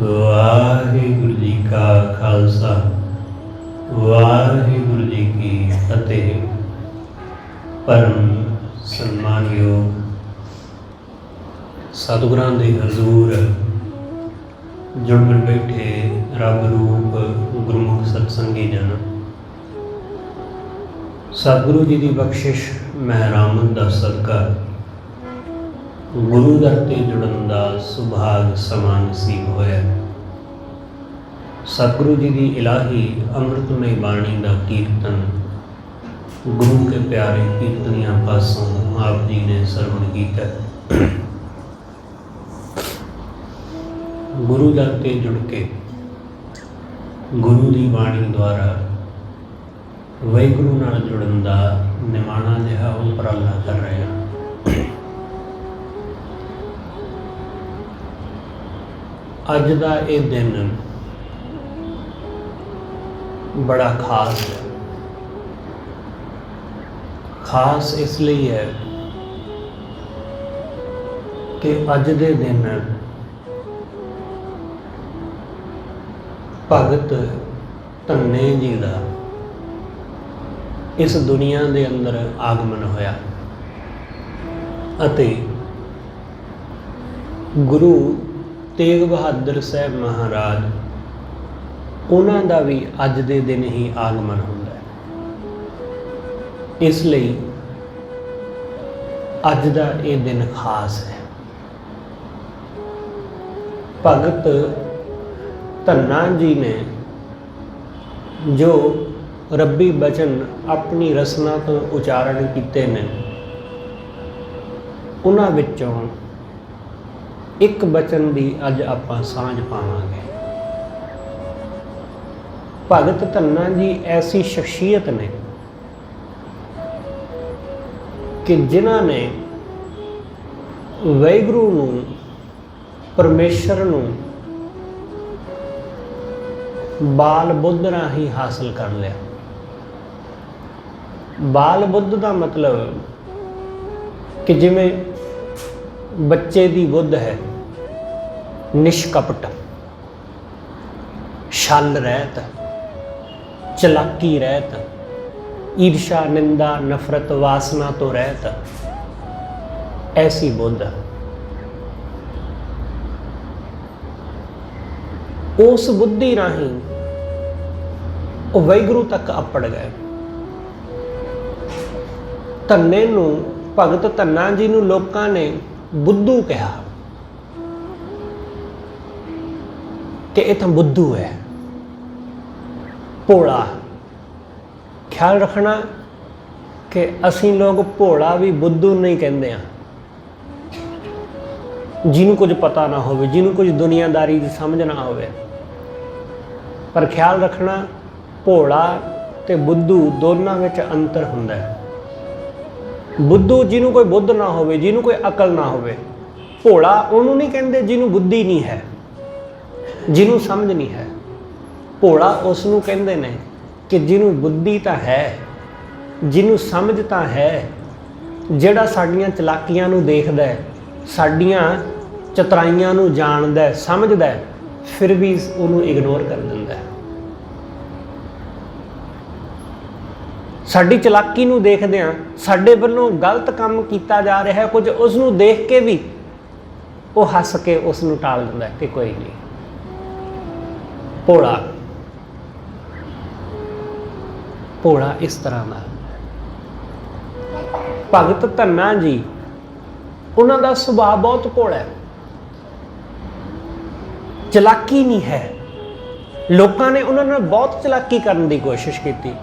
ਵਾਹਿਗੁਰੂ ਜੀ ਕਾ ਖਾਲਸਾ ਵਾਹਿਗੁਰੂ ਜੀ ਕੀ ਫਤਿਹ। ਪਰਮ ਸਨਮਾਨਯੋਗ ਸਤਿਗੁਰਾਂ ਦੇ ਹਜ਼ੂਰ ਜੁੜ ਮਿਲ ਬੈਠੇ ਰੱਬ ਰੂਪ ਗੁਰਮੁਖ ਸਤਸੰਗੀ ਜਨ, ਸਤਿਗੁਰੂ ਜੀ ਦੀ ਬਖਸ਼ਿਸ਼ ਮਹਿਰਾਮਤ ਦਾ ਸਦਕਾ ਗੁਰੂ ਦਰ ਤੇ ਜੁੜਨ ਦਾ ਸੁਭਾਗ ਸਮਾਂ ਨਸੀਬ ਹੋਇਆ। ਸਤਿਗੁਰੂ ਜੀ ਦੀ ਇਲਾਹੀ ਅੰਮ੍ਰਿਤਮਈ ਬਾਣੀ ਦਾ ਕੀਰਤਨ ਗੁਰੂ ਕੇ ਪਿਆਰੇ ਕੀਰਤਨੀਆਂ ਪਾਸੋਂ ਆਪ ਜੀ ਨੇ ਸਰਵਣ ਕੀਤਾ। ਗੁਰੂ ਦਰ ਤੇ ਜੁੜ ਕੇ ਗੁਰੂ ਦੀ ਬਾਣੀ ਦੁਆਰਾ ਵਾਹਿਗੁਰੂ ਨਾਲ ਜੁੜਨ ਦਾ ਨਿਮਾਣਾ ਜਿਹਾ ਉਪਰਾਲਾ ਕਰ ਰਹੇ ਹਾਂ। ਅੱਜ ਦਾ ਇਹ ਦਿਨ ਬੜਾ ਖਾਸ ਹੈ। ਖਾਸ ਇਸ ਲਈ ਹੈ ਕਿ ਅੱਜ ਦੇ ਦਿਨ ਭਗਤ ਧੰਨੇ ਜੀ ਦਾ ਇਸ ਦੁਨੀਆ ਦੇ ਅੰਦਰ ਆਗਮਨ ਹੋਇਆ ਅਤੇ ਗੁਰੂ ਤੇਗ ਬਹਾਦਰ ਸਾਹਿਬ ਮਹਾਰਾਜ ਉਹਨਾਂ ਦਾ ਵੀ ਅੱਜ ਦੇ ਦਿਨ ਹੀ ਆਗਮਨ ਹੁੰਦਾ ਹੈ। ਇਸ ਲਈ ਅੱਜ ਦਾ ਇਹ ਦਿਨ ਖਾਸ ਹੈ। ਭਗਤ ਧੰਨਾ ਜੀ ਨੇ ਜੋ ਰੱਬੀ ਬਚਨ ਆਪਣੀ ਰਸਨਾ ਤੋਂ ਉਚਾਰਨ ਕੀਤੇ ਨੇ, ਉਹਨਾਂ ਵਿੱਚੋਂ ਇੱਕ ਬਚਨ ਦੀ ਅੱਜ ਆਪਾਂ ਸਾਂਝ ਪਾਵਾਂਗੇ। ਭਗਤ ਧੰਨਾ ਜੀ ਐਸੀ ਸ਼ਖਸੀਅਤ ਨੇ ਕਿ ਜਿਨ੍ਹਾਂ ਨੇ ਵਾਹਿਗੁਰੂ ਨੂੰ, ਪਰਮੇਸ਼ਰ ਨੂੰ ਬਾਲ ਬੁੱਧ ਰਾਹੀਂ ਹਾਸਲ ਕਰ ਲਿਆ। ਬਾਲ ਬੁੱਧ ਦਾ ਮਤਲਬ ਕਿ ਜਿਵੇਂ ਬੱਚੇ ਦੀ ਬੁੱਧ ਹੈ, ਨਿਸ਼ਕਪਟ, ਛਲ ਰਹਿਤ, ਚਲਾਕੀ ਰਹਿਤ, ਈਰਸ਼ਾ, ਨਿੰਦਾ, ਨਫ਼ਰਤ, ਵਾਸਨਾ ਤੋਂ ਰਹਿਤ, ਐਸੀ ਬੁੱਧ। ਉਸ ਬੁੱਧੀ ਰਾਹੀਂ ਉਹ ਵਾਹਿਗੁਰੂ ਤੱਕ ਅੱਪੜ ਗਏ। ਧੰਨੇ ਨੂੰ, ਭਗਤ ਧੰਨਾ ਜੀ ਨੂੰ ਲੋਕਾਂ ਨੇ ਬੁੱਧੂ ਕਿਹਾ ਕਿ ਇਹ ਤਾਂ ਬੁੱਧੂ ਹੈ, ਭੋਲਾ। ਖਿਆਲ ਰੱਖਣਾ ਕਿ ਅਸੀਂ ਲੋਕ ਭੋਲਾ ਵੀ ਬੁੱਧੂ ਨਹੀਂ ਕਹਿੰਦੇ ਹਾਂ। ਜਿਹਨੂੰ ਕੁਝ ਪਤਾ ਨਾ ਹੋਵੇ, ਜਿਹਨੂੰ ਕੁਝ ਦੁਨੀਆਦਾਰੀ ਦੀ ਸਮਝ ਨਾ ਹੋਵੇ। ਪਰ ਖਿਆਲ ਰੱਖਣਾ, ਭੋਲਾ ਤੇ ਬੁੱਧੂ ਦੋਨਾਂ ਵਿੱਚ ਅੰਤਰ ਹੁੰਦਾ ਹੈ। ਬੁੱਧੂ ਜਿਹਨੂੰ ਕੋਈ ਬੁੱਧ ਨਾ ਹੋਵੇ, ਜਿਹਨੂੰ ਕੋਈ ਅਕਲ ਨਾ ਹੋਵੇ। ਭੋਲਾ ਉਹਨੂੰ ਨਹੀਂ ਕਹਿੰਦੇ ਜਿਹਨੂੰ ਬੁੱਧੀ ਨਹੀਂ ਹੈ, ਜਿਹਨੂੰ ਸਮਝ ਨਹੀਂ ਹੈ। ਭੋਲਾ ਉਸ ਨੂੰ ਕਹਿੰਦੇ ਨੇ ਕਿ ਜਿਹਨੂੰ ਬੁੱਧੀ ਤਾਂ ਹੈ, ਜਿਹਨੂੰ ਸਮਝ ਤਾਂ ਹੈ, ਜਿਹੜਾ ਸਾਡੀਆਂ ਚਲਾਕੀਆਂ ਨੂੰ ਦੇਖਦਾ ਹੈ, ਸਾਡੀਆਂ ਚਤਰਾਈਆਂ ਨੂੰ ਜਾਣਦਾ ਹੈ, ਸਮਝਦਾ ਹੈ, ਫਿਰ ਵੀ ਉਹਨੂੰ ਇਗਨੋਰ ਕਰ ਦਿੰਦਾ ਹੈ। ਸਾਡੀ ਚਲਾਕੀ ਨੂੰ ਦੇਖਦੇ ਹਾਂ, ਸਾਡੇ ਵੱਲੋਂ ਗਲਤ ਕੰਮ ਕੀਤਾ ਜਾ ਰਿਹਾ ਹੈ ਕੁਝ, ਉਸ ਨੂੰ ਦੇਖ ਕੇ ਵੀ ਉਹ ਹੱਸ ਕੇ ਉਸ ਨੂੰ ਟਾਲ ਦਿੰਦਾ ਹੈ ਕਿ ਕੋਈ ਨਹੀਂ। ਭੋਲਾ, ਭੋਲਾ ਇਸ ਤਰ੍ਹਾਂ ਦਾ। ਭਗਤ ਧੰਨਾ ਜੀ, ਉਹਨਾਂ ਦਾ ਸੁਭਾਅ ਬਹੁਤ ਭੋਲਾ ਹੈ, ਚਲਾਕੀ ਨਹੀਂ ਹੈ। ਲੋਕਾਂ ਨੇ ਉਹਨਾਂ ਨਾਲ ਬਹੁਤ ਚਲਾਕੀ ਕਰਨ ਦੀ ਕੋਸ਼ਿਸ਼ ਕੀਤੀ।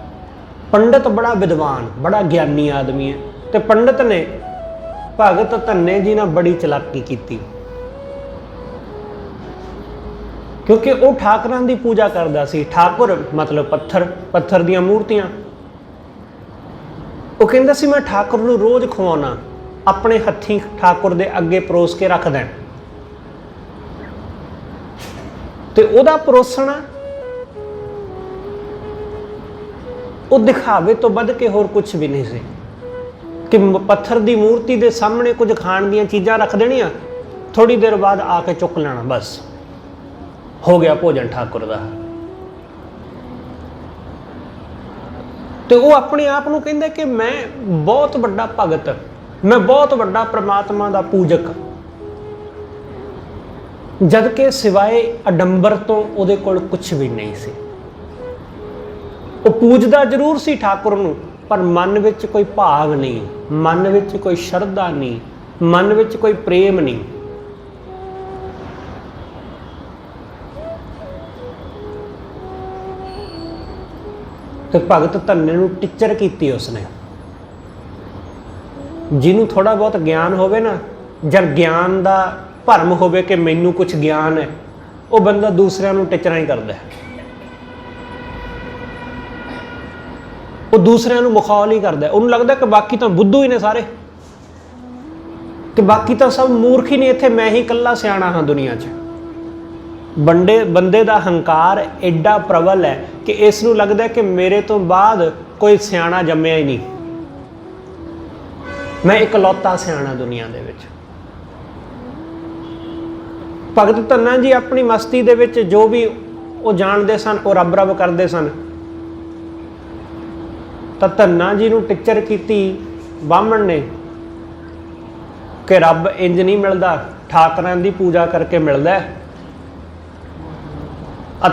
ਪੰਡਤ ਬੜਾ ਵਿਦਵਾਨ, ਬੜਾ ਗਿਆਨੀ ਆਦਮੀ ਹੈ, ਤੇ ਪੰਡਤ ਨੇ ਭਗਤ ਧੰਨੇ ਜੀ ਨਾਲ ਬੜੀ ਚਲਾਕੀ ਕੀਤੀ, ਕਿਉਂਕਿ ਉਹ ਠਾਕਰਾਂ ਦੀ ਪੂਜਾ ਕਰਦਾ ਸੀ। ਠਾਕੁਰ ਮਤਲਬ ਪੱਥਰ, ਪੱਥਰ ਦੀਆਂ ਮੂਰਤੀਆਂ। ਉਹ ਕਹਿੰਦਾ ਸੀ ਮੈਂ ਠਾਕੁਰ ਨੂੰ ਰੋਜ਼ ਖਵਾਉਣਾ, ਆਪਣੇ ਹੱਥੀਂ ਠਾਕੁਰ ਦੇ ਅੱਗੇ ਪਰੋਸ ਕੇ ਰੱਖ ਦੇਣ, ਤੇ ਉਹਦਾ ਪਰੋਸਣਾ ਉਹ ਦਿਖਾਵੇ ਤੋਂ ਵੱਧ ਕੇ ਹੋਰ ਕੁਝ ਵੀ ਨਹੀਂ ਸੀ। ਕਿ ਪੱਥਰ ਦੀ ਮੂਰਤੀ ਦੇ ਸਾਹਮਣੇ ਕੁਝ ਖਾਣ ਦੀਆਂ ਚੀਜ਼ਾਂ ਰੱਖ ਦੇਣੀਆਂ, ਥੋੜੀ ਦੇਰ ਬਾਅਦ ਆ ਕੇ ਚੁੱਕ ਲੈਣਾ, ਬਸ हो गया भोजन ठाकुर का। तो वो अपने आप को कहता कि मैं बहुत बड़ा भगत, मैं बहुत बड़ा परमात्मा का पूजक, जबकि सिवाय अडंबर तो उहदे कोल कुछ भी नहीं सी। वो पूजदा जरूर सी ठाकुर नूं, पर मन विच कोई भाव नहीं, मन विच कोई शरधा नहीं, मन विच कोई प्रेम नहीं। तो भगत धन्ने नूं टिचर कीती उसने। जिन्हों थोड़ा बहुत ज्ञान होवे ना, जब ज्ञान का भरम होवे कि मैनू कुछ ज्ञान है, वो बंदा दूसरिਆਂ ਨੂੰ टिचर ही करता है, वो दूसरिਆਂ ਨੂੰ मखौल ही करता है। उन्होंने लगता कि बाकी तो बुद्धू ही ने सारे, कि बाकी तो सब मूर्ख ही ने, इत्थे मैं ही कल्ला सियाणा हाँ दुनिया 'ਚ। बंदे का हंकार एडा प्रबल है कि इसनूं लगता है कि मेरे तो बाद कोई सियाणा जम्मिया ही नहीं, मैं इकलौता सियाणा दुनिया दे विच। भगत धन्ना जी अपनी मस्ती दे विच जो भी वो जानते सन, वो रब रब करते सन। तो धन्ना जी नूं टिचर कीती बामण ने कि रब इंज नहीं मिलता, ठाकरां दी पूजा करके मिलता है।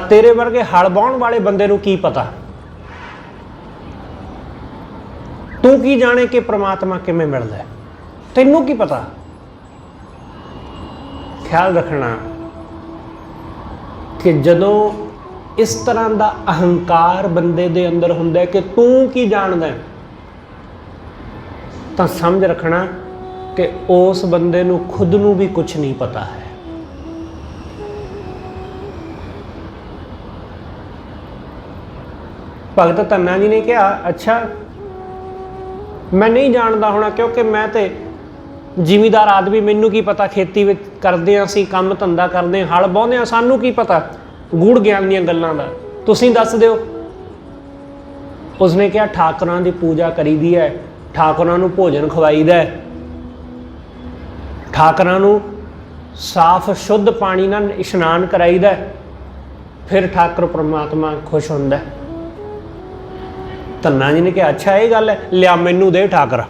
तेरे वर्गे हल बाउण वाले बंदे नूं की पता, तू की जाने कि परमात्मा किवें मिलदा है, तैनूं की पता। ख्याल रखना कि जदों इस तरह का अहंकार बंदे दे अंदर हुंदा है कि तू की जानदा है, तो समझ रखना कि उस बंदे नूं खुद नूं भी कुछ नहीं पता है। भगत धन्ना जी ने कहा, अच्छा मैं नहीं जानता होना, क्योंकि मैं तो जिमीदार आदमी, मैनू की पता, खेती विच करदे असीं काम धंधा करदे, हल बाउंदे, सानू की पता गूढ़ ज्ञान दीयां गल्लां दा, तुसीं दस दिओ। उसने कहा ठाकुरां दी पूजा करी दी है, ठाकुरां नूं भोजन खवाईदा है, ठाकुरां नूं साफ शुद्ध पानी नाल इशनान कराईदा है, फिर ठाकुर परमात्मा खुश हुंदा है। धन्ना जी ने कहा अच्छा ये गल है, लिया मैनू दे ठाकर,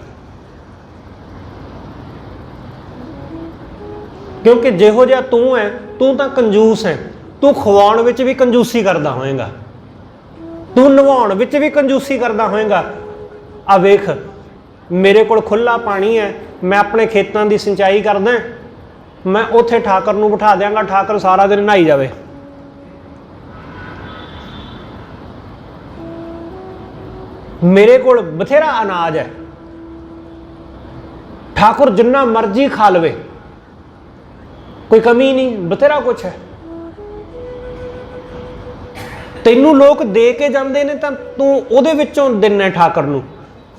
क्योंकि जिहो जिहा तू है, तू तो कंजूस है, तू खवाउण विच भी कंजूसी करदा होएगा, तू नवाउण विच भी कंजूसी करदा होएगा। आ वेख मेरे कोल खुला पानी है, मैं अपने खेतों की सिंचाई करदा, मैं उत्थे ठाकर नूं बिठा देंगा, ठाकर सारा दिन नहाई जावे। मेरे कोल बथेरा अनाज है, ठाकुर जिन्ना मर्जी खा लवे, कोई कमी नहीं, बथेरा कुछ है। तैनू लोग दे के जाते हैं तो तू उहदे विचों दिना ठाकुर नूं।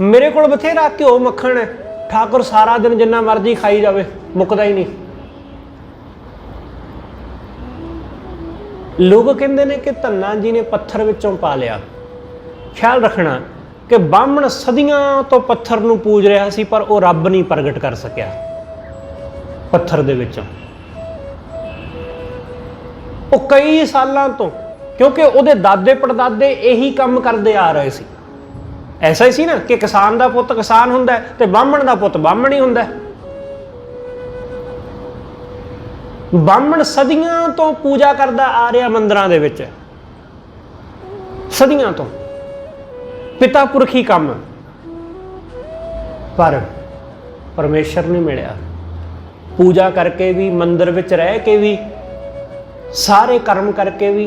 मेरे कोल बथेरा घ्यो मक्खण है, ठाकुर सारा दिन जिन्ना मर्जी खाई जावे, मुकदा ही नहीं। लोग कहते हैं कि धन्ना जी ने पत्थर विचों पा लिया। ख्याल रखना कि बामण सदियां तो पत्थर नूं पूज रहा सी, पर वो रब नहीं प्रगट कर सकिया पत्थर दे विचों। वो कई सालों तो, क्योंकि उहदे दादे पड़दादे यही काम करते आ रहे सी। ऐसा ही सी ना कि किसान का पुत किसान हुंदा है ते बामण का पुत बामण ही हुंदा है। बामण सदियां तो पूजा करता आ रहा मंदिरां दे विच, सदियां तो पिता पुरखी काम, पर परमेश्वर नहीं मिलिया। पूजा करके भी, मंदिर विच रह के भी, सारे कर्म करके भी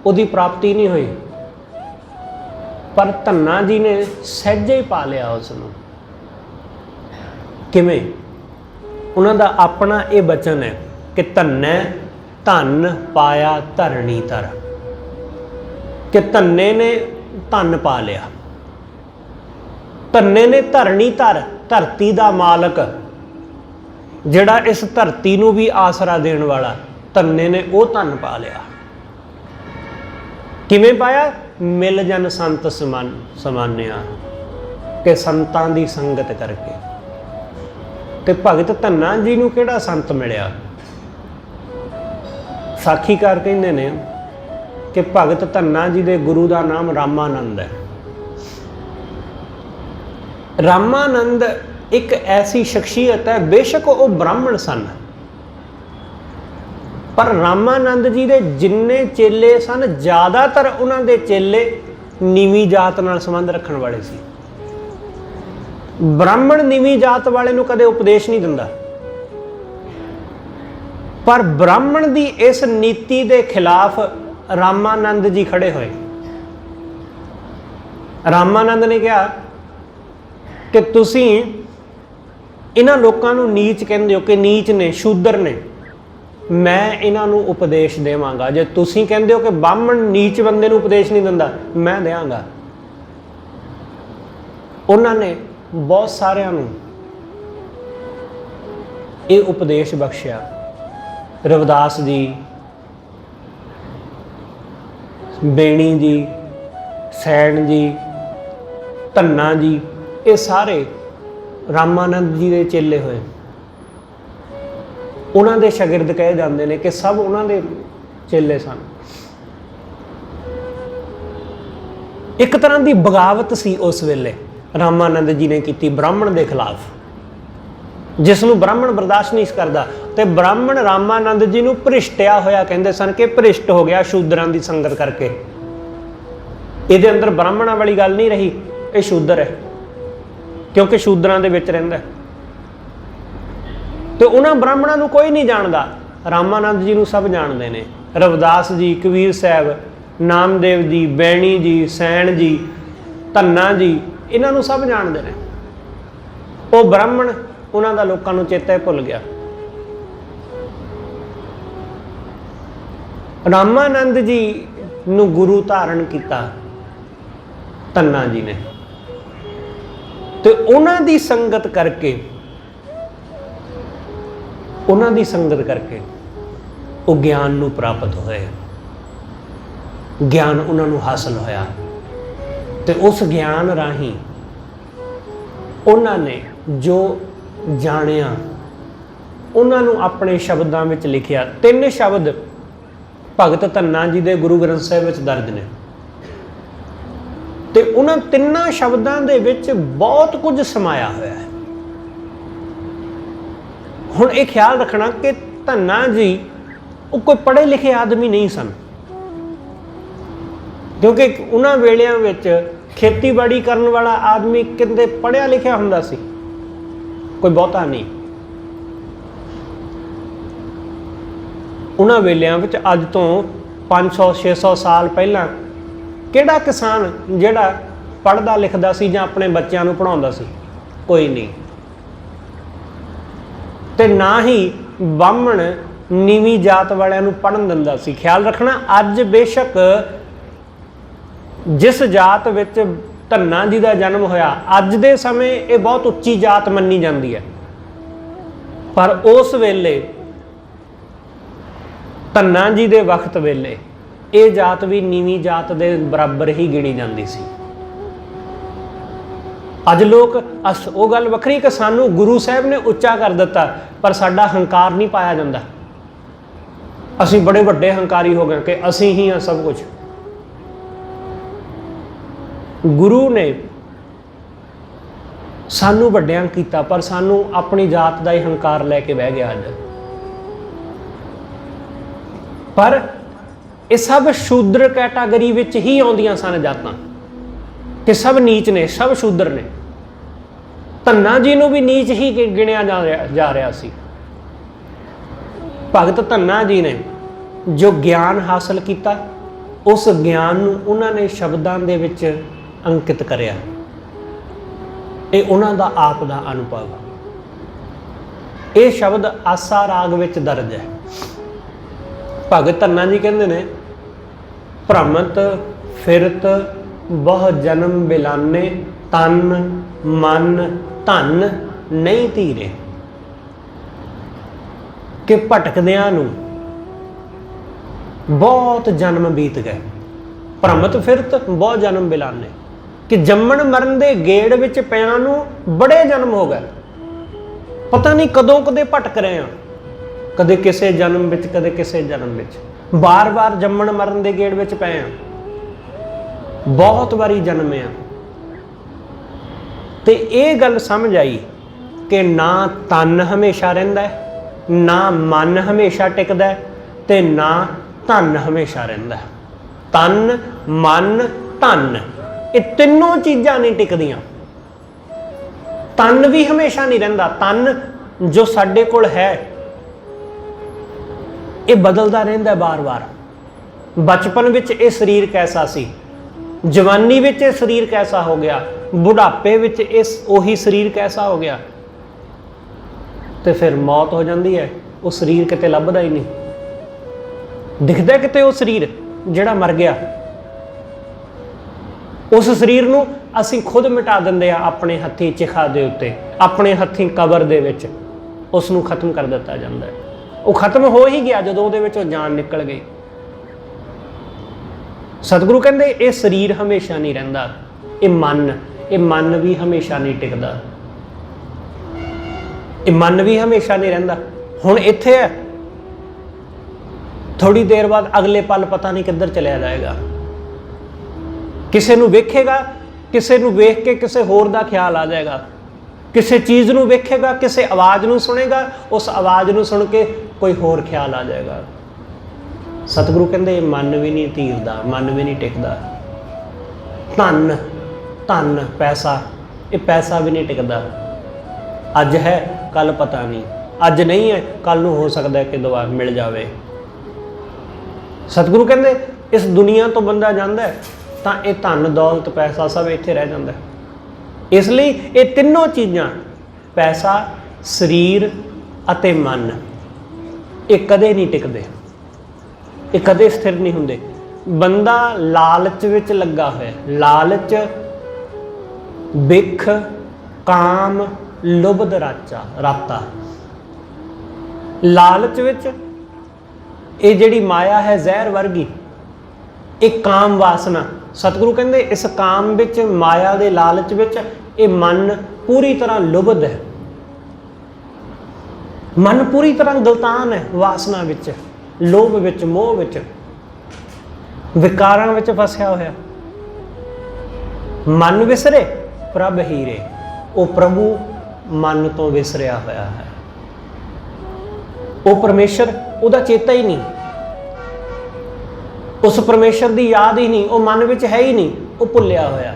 उहदी प्राप्ति नहीं हुई। पर धन्ना जी ने सहजे ही पा लिया उसनूं। किवें? उन्हां दा अपना ये बचन है कि धन्नै धन पाया धरणी धर, कि धन्ने ने धन पा लिया। धन्ने ने धरणी धर, धरती का मालक, जिहड़ा इस धरती नूं भी आसरा देण वाला, धन्ने ने वो धन पा लिया। किवें पाया? मिल जन संत समान्या, कि संतां दी संगत करके। ते भगत धन्ना जी नूं किहड़ा संत मिलिया? ਸਾਖੀਕਾਰ ਕਹਿੰਦੇ ਨੇ ਕਿ ਭਗਤ ਧੰਨਾ ਜੀ ਦੇ ਗੁਰੂ ਦਾ ਨਾਮ ਰਾਮਾਨੰਦ ਹੈ। ਰਾਮਾਨੰਦ ਇੱਕ ਐਸੀ ਸ਼ਖਸੀਅਤ ਹੈ, ਬੇਸ਼ੱਕ ਉਹ ਬ੍ਰਾਹਮਣ ਸਨ, ਪਰ ਰਾਮਾਨੰਦ ਜੀ ਦੇ ਜਿੰਨੇ ਚੇਲੇ ਸਨ ਜ਼ਿਆਦਾਤਰ ਉਹਨਾਂ ਦੇ ਚੇਲੇ ਨੀਵੀਂ ਜਾਤ ਨਾਲ ਸੰਬੰਧ ਰੱਖਣ ਵਾਲੇ ਸੀ। ਬ੍ਰਾਹਮਣ ਨੀਵੀਂ ਜਾਤ ਵਾਲੇ ਨੂੰ ਕਦੇ ਉਪਦੇਸ਼ ਨਹੀਂ ਦਿੰਦਾ, ਪਰ ਬ੍ਰਾਹਮਣ ਦੀ ਇਸ ਨੀਤੀ ਦੇ ਖਿਲਾਫ ਰਾਮਾਨੰਦ ਜੀ ਖੜੇ ਹੋਏ। ਰਾਮਾਨੰਦ ਨੇ ਕਿਹਾ ਕਿ ਤੁਸੀਂ ਇਹਨਾਂ ਲੋਕਾਂ ਨੂੰ ਨੀਚ ਕਹਿੰਦੇ ਹੋ ਕਿ ਨੀਚ ਨੇ, ਸ਼ੂਦਰ ਨੇ, ਮੈਂ ਇਹਨਾਂ ਨੂੰ ਉਪਦੇਸ਼ ਦੇਵਾਂਗਾ। ਜੇ ਤੁਸੀਂ ਕਹਿੰਦੇ ਹੋ ਕਿ ਬ੍ਰਾਹਮਣ ਨੀਚ ਬੰਦੇ ਨੂੰ ਉਪਦੇਸ਼ ਨਹੀਂ ਦਿੰਦਾ, ਮੈਂ ਦਿਆਂਗਾ। ਉਹਨਾਂ ਨੇ ਬਹੁਤ ਸਾਰਿਆਂ ਨੂੰ ਇਹ ਉਪਦੇਸ਼ ਬਖਸ਼ਿਆ। ਰਵਿਦਾਸ ਜੀ, ਬੇਣੀ ਜੀ, ਸੈਣ ਜੀ, ਧੰਨਾ ਜੀ, ਇਹ ਸਾਰੇ ਰਾਮਾਨੰਦ ਜੀ ਦੇ ਚੇਲੇ ਹੋਏ। ਉਹਨਾਂ ਦੇ ਸ਼ਾਗਿਰਦ ਕਹੇ ਜਾਂਦੇ ਨੇ ਕਿ ਸਭ ਉਹਨਾਂ ਦੇ ਚੇਲੇ ਸਨ। ਇੱਕ ਤਰ੍ਹਾਂ ਦੀ ਬਗਾਵਤ ਸੀ ਉਸ ਵੇਲੇ ਰਾਮਾਨੰਦ ਜੀ ਨੇ ਕੀਤੀ ਬ੍ਰਾਹਮਣ ਦੇ ਖਿਲਾਫ, ਜਿਸ ਨੂੰ ਬ੍ਰਾਹਮਣ ਬਰਦਾਸ਼ਤ ਨਹੀਂ ਕਰਦਾ। ਤੇ ਬ੍ਰਾਹਮਣ ਰਾਮਾਨੰਦ ਜੀ ਨੂੰ ਭ੍ਰਿਸ਼ਟਿਆ ਹੋਇਆ ਕਹਿੰਦੇ ਸਨ ਕਿ ਭ੍ਰਿਸ਼ਟ ਹੋ ਗਿਆ ਸ਼ੂਦਰਾਂ ਦੀ ਸੰਗਤ ਕਰਕੇ। ਇਹਦੇ ਅੰਦਰ ਬ੍ਰਾਹਮਣਾਂ ਵਾਲੀ ਗੱਲ ਨਹੀਂ ਰਹੀ, ਇਹ ਸ਼ੂਦਰ ਹੈ, ਕਿਉਂਕਿ ਸ਼ੂਦਰਾਂ ਦੇ ਵਿੱਚ ਰਹਿੰਦਾ। ਤੇ ਉਹਨਾਂ ਬ੍ਰਾਹਮਣਾਂ ਨੂੰ ਕੋਈ ਨਹੀਂ ਜਾਣਦਾ, ਰਾਮਾਨੰਦ ਜੀ ਨੂੰ ਸਭ ਜਾਣਦੇ ਨੇ। ਰਵਿਦਾਸ ਜੀ, ਕਬੀਰ ਸਾਹਿਬ, ਨਾਮਦੇਵ ਜੀ, ਬੈਣੀ ਜੀ, ਸੈਣ ਜੀ, ਧੰਨਾ ਜੀ, ਇਹਨਾਂ ਨੂੰ ਸਭ ਜਾਣਦੇ ਨੇ। ਉਹ ਬ੍ਰਾਹਮਣ ਉਹਨਾਂ ਦਾ ਲੋਕਾਂ ਨੂੰ ਚੇਤਾ ਭੁੱਲ ਗਿਆ। ਰਾਮਾਨੰਦ ਜੀ ਨੂੰ ਗੁਰੂ ਧਾਰਨ ਕੀਤਾ ਧੰਨਾ ਜੀ ਨੇ, ਤੇ ਉਹਨਾਂ ਦੀ ਸੰਗਤ ਕਰਕੇ ਉਹ ਗਿਆਨ ਨੂੰ ਪ੍ਰਾਪਤ ਹੋਏ, ਗਿਆਨ ਉਹਨਾਂ ਨੂੰ ਹਾਸਲ ਹੋਇਆ। ਤੇ ਉਸ ਗਿਆਨ ਰਾਹੀਂ ਉਹਨਾਂ ਨੇ ਜੋ ਜਾਣਿਆ ਉਹਨਾਂ ਨੂੰ ਆਪਣੇ ਸ਼ਬਦਾਂ ਵਿੱਚ ਲਿਖਿਆ। 3 ਸ਼ਬਦ ਭਗਤ ਧੰਨਾ ਜੀ ਦੇ ਗੁਰੂ ਗ੍ਰੰਥ ਸਾਹਿਬ ਵਿੱਚ ਦਰਜ ਨੇ, ਤੇ ਉਹਨਾਂ 3 ਸ਼ਬਦਾਂ ਦੇ ਵਿੱਚ ਬਹੁਤ ਕੁਝ ਸਮਾਇਆ ਹੋਇਆ ਹੈ। ਹੁਣ ਇਹ ਖਿਆਲ ਰੱਖਣਾ ਕਿ ਧੰਨਾ ਜੀ ਉਹ ਕੋਈ ਪੜ੍ਹੇ ਲਿਖੇ ਆਦਮੀ ਨਹੀਂ ਸਨ, ਕਿਉਂਕਿ ਉਹਨਾਂ ਵੇਲਿਆਂ ਵਿੱਚ ਖੇਤੀਬਾੜੀ ਕਰਨ ਵਾਲਾ ਆਦਮੀ ਕਿਤੇ ਪੜ੍ਹਿਆ ਲਿਖਿਆ ਹੁੰਦਾ ਸੀ, ਕੋਈ ਬਹੁਤਾ ਨਹੀਂ। ਉਹਨਾਂ ਵੇਲਿਆਂ ਵਿੱਚ ਅੱਜ ਤੋਂ 500-600 ਸਾਲ ਪਹਿਲਾਂ ਕਿਹੜਾ ਕਿਸਾਨ ਜਿਹੜਾ ਪੜ੍ਹਦਾ ਲਿਖਦਾ ਸੀ ਜਾਂ ਆਪਣੇ ਬੱਚਿਆਂ ਨੂੰ ਪੜ੍ਹਾਉਂਦਾ ਸੀ? ਕੋਈ ਨਹੀਂ। ਤੇ ਨਾ ਹੀ ਬਾਹਮਣ ਨੀਵੀਂ ਜਾਤ ਵਾਲਿਆਂ ਨੂੰ ਪੜ੍ਹਨ ਦਿੰਦਾ ਸੀ। ਖਿਆਲ ਰੱਖਣਾ, ਅੱਜ ਬੇਸ਼ੱਕ ਜਿਸ ਜਾਤ ਵਿੱਚ ਧੰਨਾ ਜੀ ਦਾ ਜਨਮ ਹੋਇਆ, ਅੱਜ ਦੇ ਸਮੇਂ ਇਹ ਬਹੁਤ ਉੱਚੀ ਜਾਤ ਮੰਨੀ ਜਾਂਦੀ ਹੈ, ਪਰ ਉਸ ਵੇਲੇ ਧੰਨਾ ਜੀ ਦੇ ਵਕਤ ਵੇਲੇ ਇਹ ਜਾਤ ਵੀ ਨੀਵੀਂ ਜਾਤ ਦੇ ਬਰਾਬਰ ਹੀ ਗਿਣੀ ਜਾਂਦੀ ਸੀ। ਅੱਜ ਲੋਕ ਉਹ ਗੱਲ ਵੱਖਰੀ ਕਿ ਸਾਨੂੰ ਗੁਰੂ ਸਾਹਿਬ ਨੇ ਉੱਚਾ ਕਰ ਦਿੱਤਾ, ਪਰ ਸਾਡਾ ਹੰਕਾਰ ਨਹੀਂ ਪਾਇਆ ਜਾਂਦਾ। ਅਸੀਂ ਬੜੇ ਵੱਡੇ ਹੰਕਾਰੀ ਹੋ ਗਏ ਕਿ ਅਸੀਂ ਹੀ ਹਾਂ ਸਭ ਕੁਝ। ਗੁਰੂ ਨੇ ਸਾਨੂੰ ਵੱਡਿਆਂ ਕੀਤਾ, ਪਰ ਸਾਨੂੰ ਆਪਣੀ ਜਾਤ ਦਾ ਹੀ ਹੰਕਾਰ ਲੈ ਕੇ ਬਹਿ ਗਿਆ ਅੱਜ। ਪਰ ਇਹ ਸਭ ਸ਼ੂਦਰ ਕੈਟਾਗਰੀ ਵਿੱਚ ਹੀ ਆਉਂਦੀਆਂ ਸਨ ਜਾਤਾਂ, ਕਿ ਸਭ ਨੀਚ ਨੇ, ਸਭ ਸ਼ੂਦਰ ਨੇ। ਧੰਨਾ ਜੀ ਨੂੰ ਵੀ ਨੀਚ ਹੀ ਗਿਣਿਆ ਜਾ ਰਿਹਾ ਸੀ। ਭਗਤ ਧੰਨਾ ਜੀ ਨੇ ਜੋ ਗਿਆਨ ਹਾਸਲ ਕੀਤਾ, ਉਸ ਗਿਆਨ ਨੂੰ ਉਹਨਾਂ ਨੇ ਸ਼ਬਦਾਂ ਦੇ ਵਿੱਚ ਅੰਕਿਤ ਕਰਿਆ। ਇਹ ਉਹਨਾਂ ਦਾ ਆਪ ਦਾ ਅਨੁਭਵ। ਇਹ ਸ਼ਬਦ ਆਸਾ ਰਾਗ ਵਿੱਚ ਦਰਜ ਹੈ। ਭਗਤ ਧੰਨਾ ਜੀ ਕਹਿੰਦੇ ਨੇ, ਭ੍ਰਮਤ ਫਿਰਤ ਬਹੁ ਜਨਮ ਬਿਲਾਨੇ, ਤਨ ਮਨ ਧਨ ਨਹੀਂ ਧੀਰੇ। ਕਿ ਭਟਕਦਿਆਂ ਨੂੰ ਬਹੁਤ ਜਨਮ ਬੀਤ ਗਏ। ਭ੍ਰਮਤ ਫਿਰਤ ਬਹੁਤ ਜਨਮ ਬਿਲਾਨੇ, ਕਿ ਜੰਮਣ ਮਰਨ ਦੇ ਗੇੜ ਵਿੱਚ ਪਿਆਂ ਨੂੰ ਬੜੇ ਜਨਮ ਹੋ ਗਏ। ਪਤਾ ਨਹੀਂ ਕਦੋਂ ਕਦੇ ਭਟਕ ਰਹੇ ਹਾਂ, ਕਦੇ ਕਿਸੇ ਜਨਮ ਵਿੱਚ, ਕਦੇ ਕਿਸੇ ਜਨਮ ਵਿੱਚ। बार बार जम्मण मरण के गेड़ विच पए हैं, बहुत बारी जन्मे आ। ते ये गल समझ आई कि ना तन हमेशा रहिंदा है, ना मन हमेशा टिकदा है, ते ना धन हमेशा रहिंदा है। तन मन धन ये तीनों चीज़ां नहीं टिकदियां। तन भी हमेशा नहीं रहिंदा। तन जो साडे कोल है ये बदलदा रहिंदा बार बार। बचपन विच ये शरीर कैसा सी, जवानी विच ये शरीर कैसा हो गया, बुढ़ापे विच इस ओही शरीर कैसा हो गया, तो फिर मौत हो जाती है। वो शरीर किते लभदा ही नहीं, दिखदा किते वो शरीर जिहड़ा मर गया। उस शरीर नूं असीं खुद मिटा दिंदे आ अपने हत्थीं चिखा दे उत्ते, अपने हत्थीं कबर दे विच उसनूं खत्म कर दिता जांदा है। वो खत्म हो ही गया जदों उहदे विचों जान निकल गई। सतगुरु कहंदे ये शरीर हमेशा नहीं रहिंदा, ये मन भी हमेशा नहीं टिकदा, ये मन भी हमेशा नहीं रहिंदा। हुण इत्थे है, थोड़ी देर बाद अगले पल पता नहीं किधर चलिया जाएगा। किसी नूं वेखेगा, किसी नूं वेख के किसी होर दा ख्याल आ जाएगा, किसी चीज़ नूं वेखेगा, किसी आवाज़ नूं सुनेगा, उस आवाज़ नूं सुन के कोई होर ख्याल आ जाएगा। सतगुरु कहंदे मन भी नहीं धीरदा, मन भी नहीं टिकदा। धन धन पैसा, ये पैसा भी नहीं टिकदा। अज है कल पता नहीं, अज नहीं है कल नूं हो सकता है कि दोबारा मिल जाए। सतगुरु कहंदे इस दुनिया तो बंदा जांदा है तां ये धन दौलत पैसा सब इत्थे रह जांदा है। इसलिए ये तीनों चीज़ां पैसा, शरीर अते मन ये कदे नहीं टिकदे, ये कदे स्थिर नहीं हुंदे। बंदा लालच विच लगा होया, लालच बिख काम लुभद राता। लालच विच ये जिहड़ी माया है जहर वर्गी, एक काम वासना। सतगुरु कहंदे इस काम विच, माया दे लालच विच ये मन पूरी तरह लुभद है, मन पूरी तरह गलतान है। वासना विच, लोभ विच, मोह विच, विकारां विच फसिया होया। मन विसरे प्रभ हीरे, वो प्रभु मन तो विसरिया होया है। वो परमेश्वर उहदा चेता ही नहीं, उस परमेश्वर की याद ही नहीं, वो मन विच है ही नहीं, वो भुलिया होया।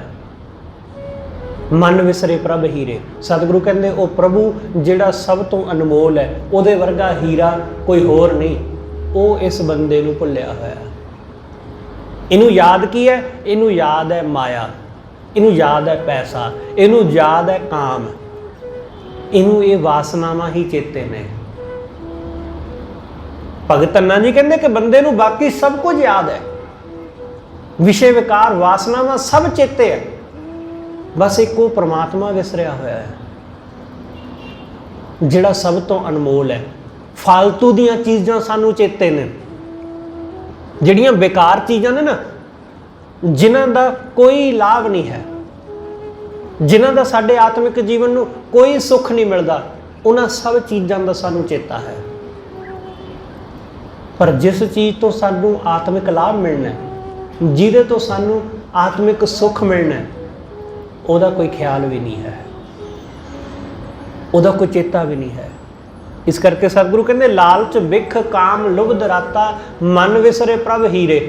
मन विसरे प्रभ हीरे। सतगुरु कहंदे वो प्रभु जिहड़ा सब तो अनमोल है, उहदे वर्गा हीरा कोई होर नहीं, वो इस बंदे नूं भुलिया होया। इनू याद की है? इनू याद है माया, इनू याद है पैसा, इनू याद है काम, इनू ये वासनावां ही चेते ने। भगत अन्ना जी कहते कि बंदे नूं बाकी सब कुछ याद है, विषय विकार वासनावां सब चेते है, बस एक वो परमात्मा विसरिया होया है जिहड़ा सब तो अनमोल है। फालतू दीयां चीज़ां सानू चेते ने, जिहड़ियां बेकार चीज़ां ने ना, जिन्हां दा कोई लाभ नहीं है, जिन्हां दा साडे आत्मिक जीवन नूं कोई सुख नहीं मिलता, उन्हां सब चीज़ां दा सानू चेता है। पर जिस चीज़ तो सानू आत्मिक लाभ मिलना है, जिहदे तो सानू आत्मिक सुख मिलना है, ਉਹਦਾ कोई ख्याल भी नहीं है, ਉਹਦਾ कोई चेता भी नहीं है। इस करके सतगुरु कहते लालच बिख काम लुभद राता, मन विसरे प्रभ हीरे,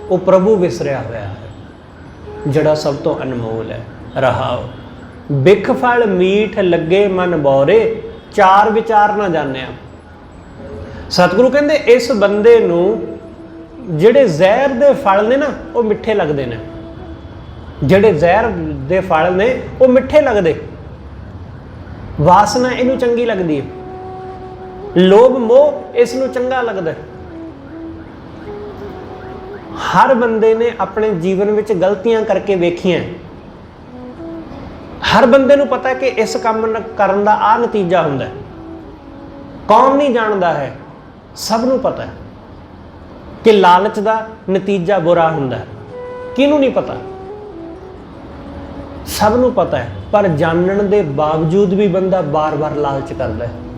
वो प्रभु विसरिया होया है जड़ा सब तो अनमोल है। रहाओ बिख फल मीठ लगे मन बौरे, चार विचार ना जाने। सतगुरु कहते इस बंदे नूं जिहड़े जहर दे फल ने ना वो मिठे लगते हैं, जिहड़े जहर दे फल ने वो मिठे लगते, वासना इनू चंगी लगती है, लोभ मोह इसनू चंगा लगता है। हर बंदे ने अपने जीवन में गलतियां करके वेखियां, हर बंदे नू पता है कि इस काम करन दा आ नतीजा हुंदा है। कौन नहीं जानता है, सब नू पता है कि लालच दा नतीजा बुरा हुंदा है। किनू नहीं पता? सब नू पता है, पर जानने के बावजूद भी बंदा बार बार लालच करता है।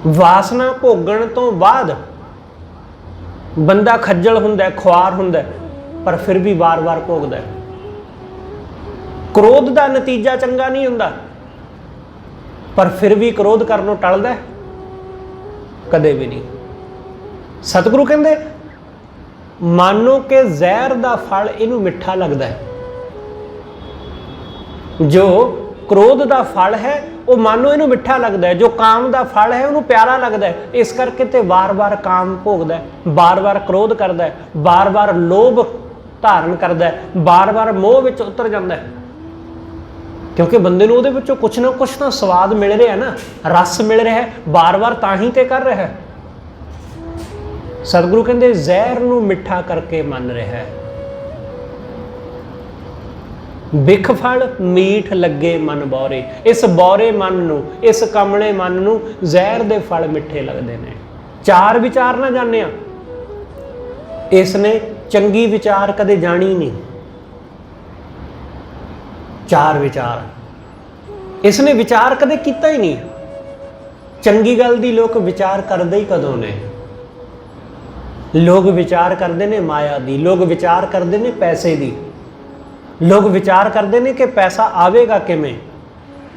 ਵਾਸਨਾ ਭੋਗਣ ਤੋਂ ਬਾਅਦ ਬੰਦਾ ਖੱਜਲ ਹੁੰਦਾ, ਖੁਆਰ ਹੁੰਦਾ, ਪਰ ਫਿਰ ਵੀ ਵਾਰ-ਵਾਰ ਭੋਗਦਾ। ਕ੍ਰੋਧ ਦਾ ਨਤੀਜਾ ਚੰਗਾ ਨਹੀਂ ਹੁੰਦਾ, ਪਰ ਫਿਰ ਵੀ ਕ੍ਰੋਧ ਕਰਨੋਂ ਟਲਦਾ ਕਦੇ ਵੀ ਨਹੀਂ। ਸਤਿਗੁਰੂ ਕਹਿੰਦੇ ਮਾਨੋ ਕਿ ਜ਼ਹਿਰ ਦਾ ਫਲ ਇਹਨੂੰ ਮਿੱਠਾ ਲੱਗਦਾ ਹੈ। ਜੋ ਕ੍ਰੋਧ ਦਾ ਫਲ ਹੈ ਉਹ ਮਾਨੋ ਇਹਨੂੰ ਮਿੱਠਾ ਲੱਗਦਾ ਹੈ, ਜੋ ਕਾਮ ਦਾ ਫਲ ਹੈ ਉਹਨੂੰ ਪਿਆਰਾ ਲੱਗਦਾ ਹੈ। ਇਸ ਕਰਕੇ ਤੇ ਵਾਰ-ਵਾਰ ਕਾਮ ਭੋਗਦਾ, ਵਾਰ-ਵਾਰ ਕ੍ਰੋਧ ਕਰਦਾ, ਵਾਰ-ਵਾਰ ਲੋਭ ਧਾਰਨ ਕਰਦਾ, ਵਾਰ-ਵਾਰ ਮੋਹ ਵਿੱਚ ਉਤਰ ਜਾਂਦਾ ਹੈ। ਕਿਉਂਕਿ ਬੰਦੇ ਨੂੰ ਉਹਦੇ ਵਿੱਚੋਂ ਕੁਛ ਨਾ ਕੁਛ ਤਾਂ ਸਵਾਦ ਮਿਲ ਰਿਹਾ ਨਾ, ਰਸ ਮਿਲ ਰਿਹਾ, ਵਾਰ-ਵਾਰ ਤਾਂ ਹੀ ਤੇ ਕਰ ਰਿਹਾ। ਸਤਿਗੁਰੂ ਕਹਿੰਦੇ ਜ਼ਹਿਰ ਨੂੰ ਮਿੱਠਾ ਕਰਕੇ ਮੰਨ ਰਿਹਾ। ਬਿਖ ਫਲ ਮੀਠ ਲੱਗੇ ਮਨ ਬੌਰੇ। ਇਸ ਬੌਰੇ ਮਨ ਨੂੰ, ਇਸ ਕਮਲੇ ਮਨ ਨੂੰ ਜ਼ਹਿਰ ਦੇ ਫਲ ਮਿੱਠੇ ਲੱਗਦੇ ਨੇ। ਚਾਰ ਵਿਚਾਰ ਨਾ ਜਾਣਿਆ, ਇਸ ਨੇ ਚੰਗੀ ਵਿਚਾਰ ਕਦੇ ਜਾਣੀ ਨਹੀਂ। ਚਾਰ ਵਿਚਾਰ ਇਸ ਨੇ ਵਿਚਾਰ ਕਦੇ ਕੀਤਾ ਹੀ ਨਹੀਂ। ਚੰਗੀ ਗੱਲ ਦੀ ਲੋਕ ਵਿਚਾਰ ਕਰਦੇ ਹੀ ਕਦੋਂ ਨੇ? ਲੋਕ ਵਿਚਾਰ ਕਰਦੇ ਨੇ ਮਾਇਆ ਦੀ, ਲੋਕ ਵਿਚਾਰ ਕਰਦੇ ਨੇ ਪੈਸੇ ਦੀ, ਲੋਕ ਵਿਚਾਰ ਕਰਦੇ ਨੇ ਕਿ ਪੈਸਾ ਆਵੇਗਾ ਕਿਵੇਂ,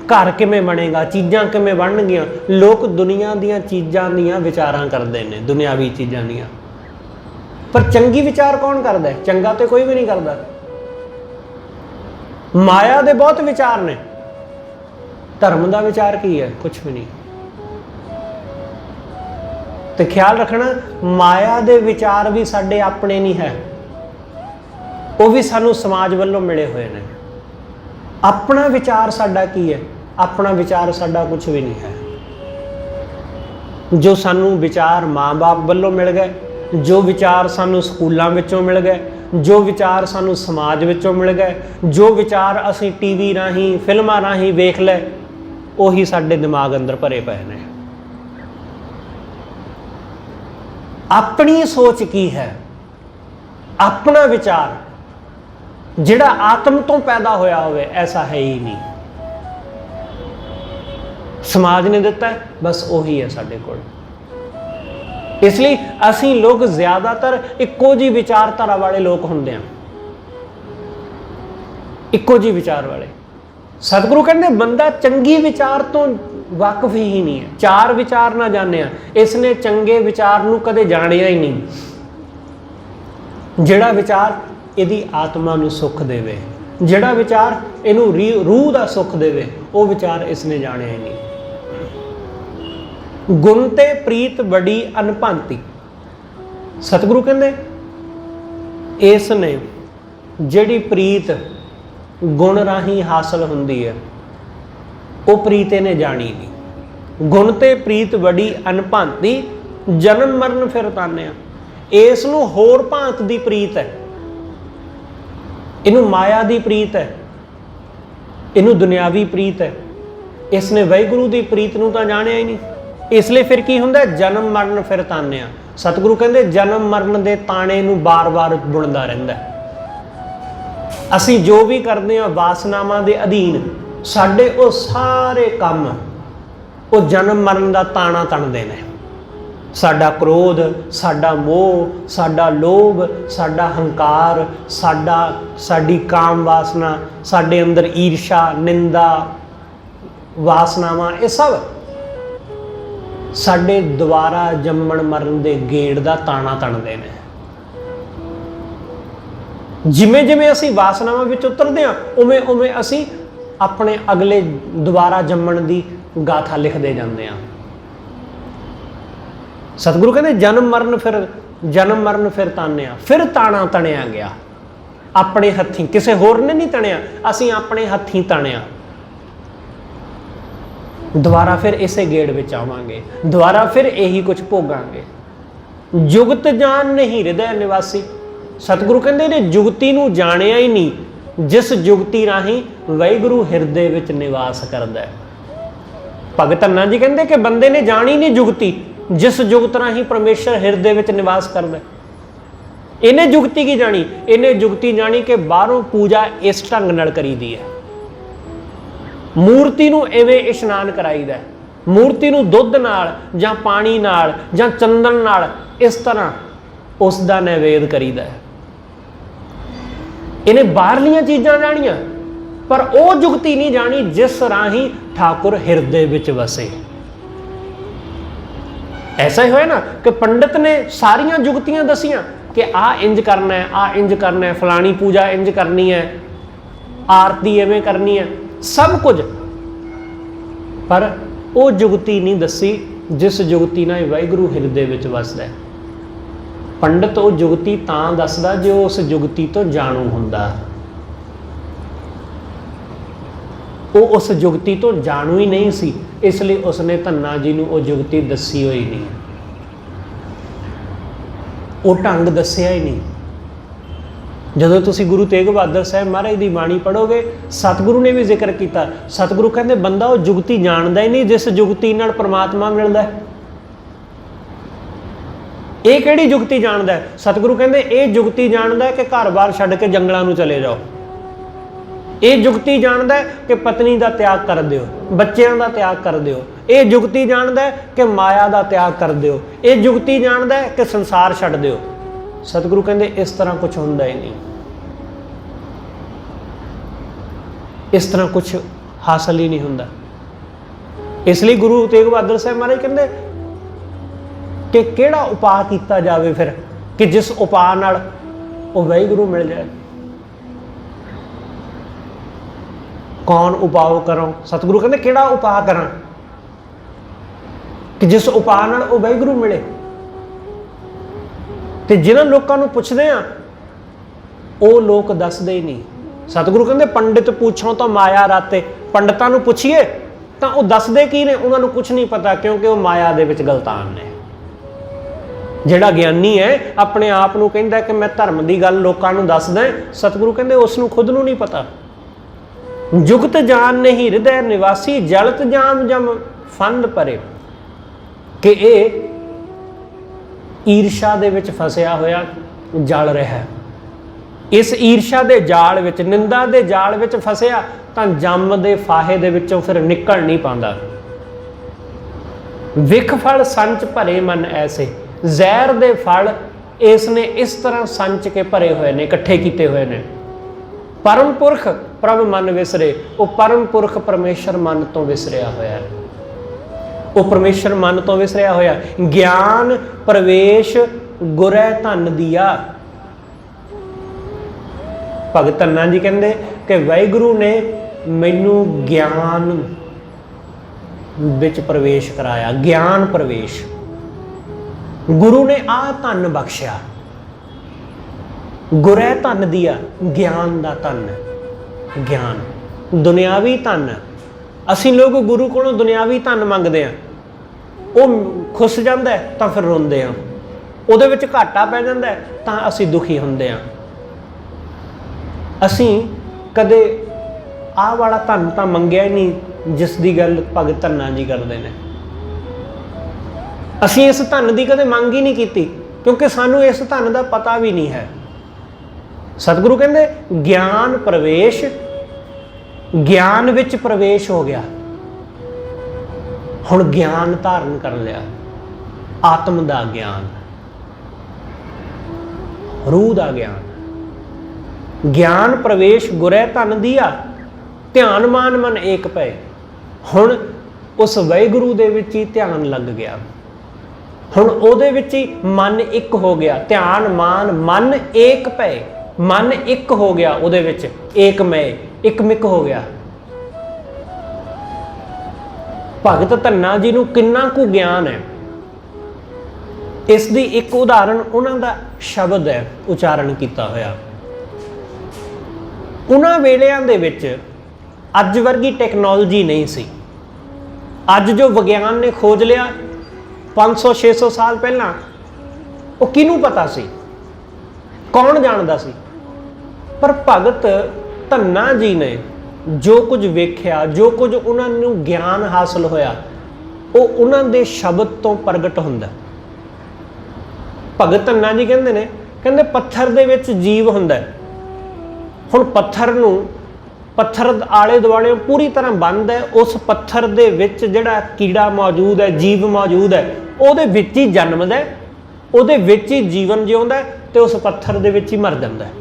ਘਰ ਕਿਵੇਂ ਬਣੇਗਾ, ਚੀਜ਼ਾਂ ਕਿਵੇਂ ਬਣਨਗੀਆਂ। ਲੋਕ ਦੁਨੀਆ ਦੀਆਂ ਚੀਜ਼ਾਂ ਦੀਆਂ ਵਿਚਾਰਾਂ ਕਰਦੇ ਨੇ, ਦੁਨਿਆਵੀ ਚੀਜ਼ਾਂ ਦੀਆਂ। ਪਰ ਚੰਗੀ ਵਿਚਾਰ ਕੌਣ ਕਰਦਾ? ਚੰਗਾ ਤੇ ਕੋਈ ਵੀ ਨਹੀਂ ਕਰਦਾ। ਮਾਇਆ ਦੇ ਬਹੁਤ ਵਿਚਾਰ ਨੇ, ਧਰਮ ਦਾ ਵਿਚਾਰ ਕੀ ਹੈ? ਕੁਛ ਵੀ ਨਹੀਂ। ਤੇ ਖਿਆਲ ਰੱਖਣਾ, ਮਾਇਆ ਦੇ ਵਿਚਾਰ ਵੀ ਸਾਡੇ ਆਪਣੇ ਨਹੀਂ ਹੈ, ਉਹ ਵੀ ਸਾਨੂੰ ਸਮਾਜ ਵੱਲੋਂ ਮਿਲੇ ਹੋਏ ਨੇ। ਆਪਣਾ ਵਿਚਾਰ ਸਾਡਾ ਕੀ ਹੈ? ਆਪਣਾ ਵਿਚਾਰ ਸਾਡਾ ਕੁਛ ਵੀ ਨਹੀਂ ਹੈ। ਜੋ ਸਾਨੂੰ ਵਿਚਾਰ ਮਾਂ-ਬਾਪ ਵੱਲੋਂ ਮਿਲ ਗਏ, ਜੋ ਵਿਚਾਰ ਸਾਨੂੰ ਸਕੂਲਾਂ ਵਿੱਚੋਂ ਮਿਲ ਗਏ, ਜੋ ਵਿਚਾਰ ਸਾਨੂੰ ਸਮਾਜ ਵਿੱਚੋਂ ਮਿਲ ਗਏ, ਜੋ ਵਿਚਾਰ ਅਸੀਂ ਟੀਵੀ ਰਾਹੀਂ, ਫਿਲਮਾਂ ਰਾਹੀਂ ਵੇਖ ਲਏ, ਉਹੀ ਸਾਡੇ ਦਿਮਾਗ ਅੰਦਰ ਭਰੇ ਪਏ ਨੇ। ਆਪਣੀ ਸੋਚ ਕੀ ਹੈ? ਆਪਣਾ ਵਿਚਾਰ ਜਿਹੜਾ ਆਤਮ ਤੋਂ ਪੈਦਾ ਹੋਇਆ ਹੋਵੇ, ਐਸਾ ਹੈ ਹੀ ਨਹੀਂ। ਸਮਾਜ ਨੇ ਦਿੱਤਾ, ਬਸ ਉਹੀ ਹੈ ਸਾਡੇ ਕੋਲ। ਇਸ ਲਈ ਅਸੀਂ ਲੋਕ ਜ਼ਿਆਦਾਤਰ ਇੱਕੋ ਜਿਹੀ ਵਿਚਾਰਧਾਰਾ ਵਾਲੇ ਲੋਕ ਹੁੰਦੇ ਹਾਂ, ਇੱਕੋ ਜਿਹੀ ਵਿਚਾਰ ਵਾਲੇ। ਸਤਿਗੁਰੂ ਕਹਿੰਦੇ ਬੰਦਾ ਚੰਗੀ ਵਿਚਾਰ ਤੋਂ ਵਾਕਿਫ ਹੀ ਨਹੀਂ ਹੈ। ਚਾਰ ਵਿਚਾਰ ਨਾ ਜਾਣਿਆ, ਇਸ ਨੇ ਚੰਗੇ ਵਿਚਾਰ ਨੂੰ ਕਦੇ ਜਾਣਿਆ ਹੀ ਨਹੀਂ। ਜਿਹੜਾ ਵਿਚਾਰ ਇਹਦੀ ਆਤਮਾ ਨੂੰ ਸੁੱਖ ਦੇਵੇ, ਜਿਹੜਾ ਵਿਚਾਰ ਇਹਨੂੰ ਰੂਹ ਦਾ ਸੁੱਖ ਦੇਵੇ, ਉਹ ਵਿਚਾਰ ਇਸ ਨੇ ਜਾਣਿਆ ਹੀ ਨਹੀਂ। ਗੁਣ ਤੇ ਪ੍ਰੀਤ ਬੜੀ ਅਨਭੰਤੀ। ਸਤਿਗੁਰੂ ਕਹਿੰਦੇ ਇਸ ਨੇ ਜਿਹੜੀ ਪ੍ਰੀਤ ਗੁਣ ਰਾਹੀਂ ਹਾਸਲ ਹੁੰਦੀ ਹੈ, ਉਹ ਪ੍ਰੀਤ ਇਹਨੇ ਜਾਣੀ ਨਹੀਂ। ਗੁਣ ਤੇ ਪ੍ਰੀਤ ਬੜੀ ਅਨਭੰਤੀ, ਜਨਮ ਮਰਨ ਫਿਰ ਤਾਨਿਆ। ਇਸ ਨੂੰ ਹੋਰ ਭਾਂਤ ਦੀ ਪ੍ਰੀਤ ਹੈ, ਇਹਨੂੰ ਮਾਇਆ ਦੀ ਪ੍ਰੀਤ ਹੈ, ਇਹਨੂੰ ਦੁਨਿਆਵੀ ਪ੍ਰੀਤ ਹੈ। ਇਸ ਨੇ ਵਾਹਿਗੁਰੂ ਦੀ ਪ੍ਰੀਤ ਨੂੰ ਤਾਂ ਜਾਣਿਆ ਹੀ ਨਹੀਂ। ਇਸ ਲਈ ਫਿਰ ਕੀ ਹੁੰਦਾ? ਜਨਮ ਮਰਨ ਫਿਰ ਤਾਨਿਆ। ਸਤਿਗੁਰੂ ਕਹਿੰਦੇ ਜਨਮ ਮਰਨ ਦੇ ਤਾਣੇ ਨੂੰ ਬਾਰ-ਬਾਰ ਬੁਣਦਾ ਰਹਿੰਦਾ। ਅਸੀਂ ਜੋ ਵੀ ਕਰਦੇ ਹਾਂ ਵਾਸਨਾਵਾਂ ਦੇ ਅਧੀਨ, ਸਾਡੇ ਉਹ ਸਾਰੇ ਕੰਮ ਉਹ ਜਨਮ ਮਰਨ ਦਾ ਤਾਣਾ ਤਣਦੇ ਨੇ। ਸਾਡਾ ਕ੍ਰੋਧ, ਸਾਡਾ ਮੋਹ, ਸਾਡਾ ਲੋਭ, ਸਾਡਾ ਹੰਕਾਰ, ਸਾਡੀ ਕਾਮ ਵਾਸਨਾ, ਸਾਡੇ ਅੰਦਰ ਈਰਸ਼ਾ, ਨਿੰਦਾ ਵਾਸਨਾਵਾਂ, ਇਹ ਸਭ ਸਾਡੇ ਦੁਬਾਰਾ ਜੰਮਣ ਮਰਨ ਦੇ ਗੇੜ ਦਾ ਤਾਣਾ ਤਣਦੇ ਨੇ। ਜਿਵੇਂ ਜਿਵੇਂ ਅਸੀਂ ਵਾਸਨਾਵਾਂ ਵਿੱਚ ਉਤਰਦੇ ਹਾਂ, ਉਵੇਂ ਉਵੇਂ ਅਸੀਂ ਆਪਣੇ ਅਗਲੇ ਦੁਬਾਰਾ ਜੰਮਣ ਦੀ ਗਾਥਾ ਲਿਖਦੇ ਜਾਂਦੇ ਹਾਂ। ਸਤਿਗੁਰੂ ਕਹਿੰਦੇ ਜਨਮ ਮਰਨ ਫਿਰ ਤਾਨਿਆ। ਫਿਰ ਤਾਣਾ ਤਣਿਆ ਗਿਆ ਆਪਣੇ ਹੱਥੀਂ, ਕਿਸੇ ਹੋਰ ਨੇ ਨਹੀਂ ਤਣਿਆ, ਅਸੀਂ ਆਪਣੇ ਹੱਥੀਂ ਤਣਿਆ। ਦੁਬਾਰਾ ਫਿਰ ਇਸੇ ਗੇੜ ਵਿੱਚ ਆਵਾਂਗੇ, ਦੁਬਾਰਾ ਫਿਰ ਇਹੀ ਕੁਝ ਭੋਗਾਂਗੇ। ਜੁਗਤ ਜਾਣ ਨਹੀਂ ਹਿਰਦੈ ਨਿਵਾਸੀ। ਸਤਿਗੁਰੂ ਕਹਿੰਦੇ ਨੇ ਜੁਗਤੀ ਨੂੰ ਜਾਣਿਆ ਹੀ ਨਹੀਂ, ਜਿਸ ਜੁਗਤੀ ਰਾਹੀਂ ਵਾਹਿਗੁਰੂ ਹਿਰਦੇ ਵਿੱਚ ਨਿਵਾਸ ਕਰਦਾ ਹੈ। ਭਗਤ ਧੰਨਾ ਜੀ ਕਹਿੰਦੇ ਕਿ ਬੰਦੇ ਨੇ ਜਾਣੀ ਨਹੀਂ ਜੁਗਤੀ, ਜਿਸ ਜੁਗਤ ਰਾਹੀਂ ਪਰਮੇਸ਼ਰ ਹਿਰਦੇ ਵਿੱਚ ਨਿਵਾਸ ਕਰਦਾ। ਇਹਨੇ ਜੁਗਤੀ ਕੀ ਜਾਣੀ? ਇਹਨੇ ਜੁਗਤੀ ਜਾਣੀ ਕਿ ਬਾਹਰੋਂ ਪੂਜਾ ਇਸ ਢੰਗ ਨਾਲ ਕਰੀਦੀ ਹੈ, ਮੂਰਤੀ ਨੂੰ ਐਵੇਂ ਇਸ਼ਨਾਨ ਕਰਾਈਦਾ, मूर्ति नूं दुੱਧ नाल जां पानी नाल जां चंदन नाल इस तरह उस दा नैवेद करीदा है। इन्हें बाहरलियां चीज़ां जानियां पर वो जुगती नहीं जानी जिस राही ठाकुर हिरदे विच वसे। ऐसा ही होया ना कि पंडित ने सारियां जुगतियां दसियां कि आ इंज करना है, आ इंज करना है, फलानी पूजा इंज करनी है, आरती इवें करनी है, सब कुछ, पर वो जुगती नहीं दसी जिस जुगती नाल वाहिगुरू हिरदे विच वसदा है। पंडित वो जुगती तां दसदा जो उस जुगती तो जाणू हुंदा, वो उस जुगती तो जाणू ही नहीं सी, इसलिए उसने धन्ना जी नूं वो जुगती दसी हुई नहीं, वो ढंग दसिया ही नहीं। जदों तुसीं गुरु तेग बहादुर साहब महाराज की बाणी पढ़ोगे, सतगुरु ने भी जिक्र किया, सतगुरु कहते बंदा वो जुगती जानता ही नहीं जिस जुगती नाल परमात्मा मिलता है। ये किहड़ी जुगती जानता है? सतगुरु कहते ये जुगती जानता है कि घर बार छड्ड के जंगलों में चले जाओ, ये जुगती जानता है कि पत्नी का त्याग कर दिओ, बच्चों का त्याग कर दिओ, ये जुगती जानता है कि माया का त्याग कर दिओ, ये जुगती जानता है कि संसार छड्ड दिओ। सतगुरु कहते इस तरह कुछ होंदा ही नहीं, इस तरह कुछ हासिल ही नहीं होंदा। इसलिए गुरु तेग बहादुर साहब महाराज कहते कि किहड़ा उपाय किया जाए फिर कि जिस उपाय नाल वो वाहिगुरू मिल जाए। कौन उपाय करो? सतगुरु कहते किहड़ा उपाय करा कि जिस उपाय नाल वो वाहिगुरू मिले। तो जिन्हां लोगों को पुछदे आ वो लोग दसदे ही नहीं। सतगुरु कहते पंडित पूछो तो माया राते, पंडितां नूं पुछिए तो वो दसदे की ने, उन्होंने कुछ नहीं पता क्योंकि वो माया दे विच गलतान ने। जिहड़ा ज्ञानी है अपने आप नूं कहंदा कि मैं धर्म की गल लोकां नूं दसदा, सतगुरु कहते उसनूं खुद नूं नहीं पता। जुगत जान नहीं हृदय निवासी, जलत जाम जम फंद परे, कि ये ईर्षा दे विच फसिया होया जल रहा है। इस ईर्षा दे जाल विच, निंदा दे जाल विच फसिया तां जम दे फाहे दे विचों फिर निकल नहीं पांदा। विख फल संच भरे मन ऐसे, जहर दे फल इसने इस तरह संच के भरे हुए ने, इकट्ठे किए हुए ने। परम पुरख प्रभ मन विसरे, वो परम पुरख परमेश्वर मन तो विसरिया होया है, वो परमेश्वर मन तो विसरिया होया। ज्ञान प्रवेश गुरै धन दिया। भगत धन्ना जी कहते कि वाहिगुरू ने मैनू ज्ञान विच प्रवेश कराया, ज्ञान प्रवेश। गुरु ने आ धन बख्शिया, गुरै धन दिया, ज्ञान दा धन, ज्ञान दुनियावी धन। असीं लोग गुरु कोलों दुनियावी धन मंगते हैं, वो खुश जाता है तो फिर रोंदे हैं, उहदे विच घाटा पै जाता है तो असीं दुखी हुंदे हैं। असीं कदे आह वाला धन तो मंगिया ही नहीं जिस दी गल भगत धन्ना जी करते हैं। असीं इस धन की कदे मंग ही नहीं की क्योंकि सानू इस धन का पता भी नहीं है। सतगुरु कहते ज्ञान प्रवेश, ज्ञान विच प्रवेश हो गया, हुण ज्ञान धारण कर लिया, आत्म का ज्ञान, रूह का ज्ञान। ज्ञान प्रवेश गुरै धन दिया, ध्यान मान मन एक पे। हुण उस वाहिगुरू दे विच ही ध्यान लग गया, हुण उहदे विच ही मन एक हो गया। ध्यान मान मन एक पे, मन एक हो गया, उहदे विच एक मय एकमिक हो गया। भगत धन्ना जी नूं किन्ना कु ज्ञान है, इसकी एक उदाहरण उन्हां दा शब्द है उचारण किया होया। उन्हां वेलियां दे विच अज वर्गी टैक्नोलॉजी नहीं सी। अज जो विज्ञान ने खोज लिया 500-600 साल पहला, वो किनू पता सी, कौन जानता सी? पर भगत धन्ना जी ने जो कुछ वेख्या, जो कुछ उन्होंने ज्ञान हासिल होया, वो उन्होंने शब्द तो प्रगट हुंदा। भगत धन्ना जी कहते पत्थर दे विच जीव हुंदा। हुण पत्थर नूं पत्थर आले दुआले पूरी तरह बंद है, उस पत्थर दे विच जिहड़ा कीड़ा मौजूद है, जीव मौजूद है, उहदे विच ही जन्मदा है, उहदे विच ही जीवन जिउंदा है ते उस पत्थर दे विच ही मर जांदा है।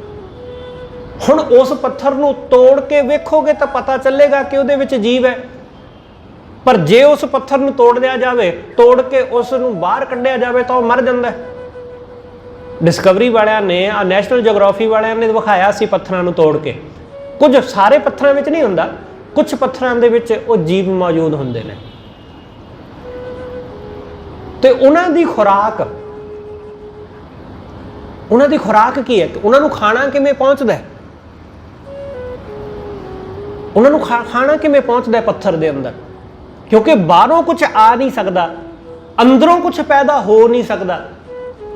हुण उस पत्थर नूं तोड़ के वेखोगे तो पता चलेगा कि उहदे विच जीव है, पर जे उस पत्थर नूं तोड़ दिया जाए, तोड़ के उस नूं बाहर कढ़िया जाए तो मर जांदा है। डिस्कवरी वालियां ने, नैशनल जोग्राफी वालियां ने दिखाया सी पत्थरां नूं तोड़ के, कुछ सारे पत्थरां विच नहीं हुंदा, कुछ पत्थरां दे विच वो जीव मौजूद हुंदे ने ते उन्हां दी खुराक की है, उन्हां नूं खाना किवें पहुंचदा है, उन्हां नूं खाना किवें पहुंचदा है पत्थर दे अंदर, क्योंकि बाहरों कुछ आ नहीं सकता, अंदरों कुछ पैदा हो नहीं सकता,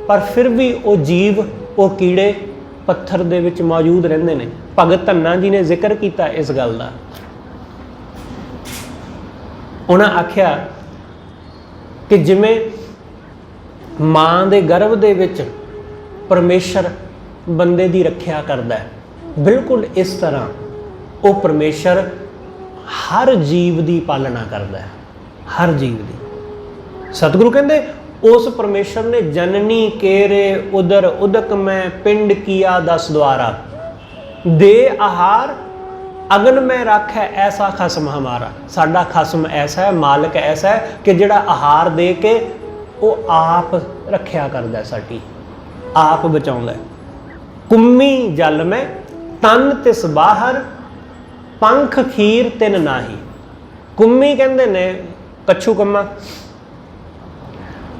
पर फिर भी वो जीव, वो कीड़े पत्थर दे विच मौजूद रहंदे ने। भगत धन्ना जी ने जिक्र किया इस गल का, उन्हें आख्या कि जिमें मां दे गर्भ दे विच परमेश्वर बंदे की रखिया करता है, बिल्कुल इस तरह वो परमेश्वर हर जीव की पालना करता है, हर जीव की। सतगुरु कहते उस परमेश्वर ने जननी केरे उदर उदक में पिंड किया 10 द्वारा, दे आहार अगन में रख है ऐसा खसम हमारा। साडा खसम ऐसा है, मालिक ऐसा है कि जिहड़ा आहार दे के वो आप रखिया करदा है, साडी आप बचाउंदा है। कुम्मी जल में तन तिस बाहर, पंख खीर तिन नाही। कुम्मी कहंदे ने कच्छू कम्मा,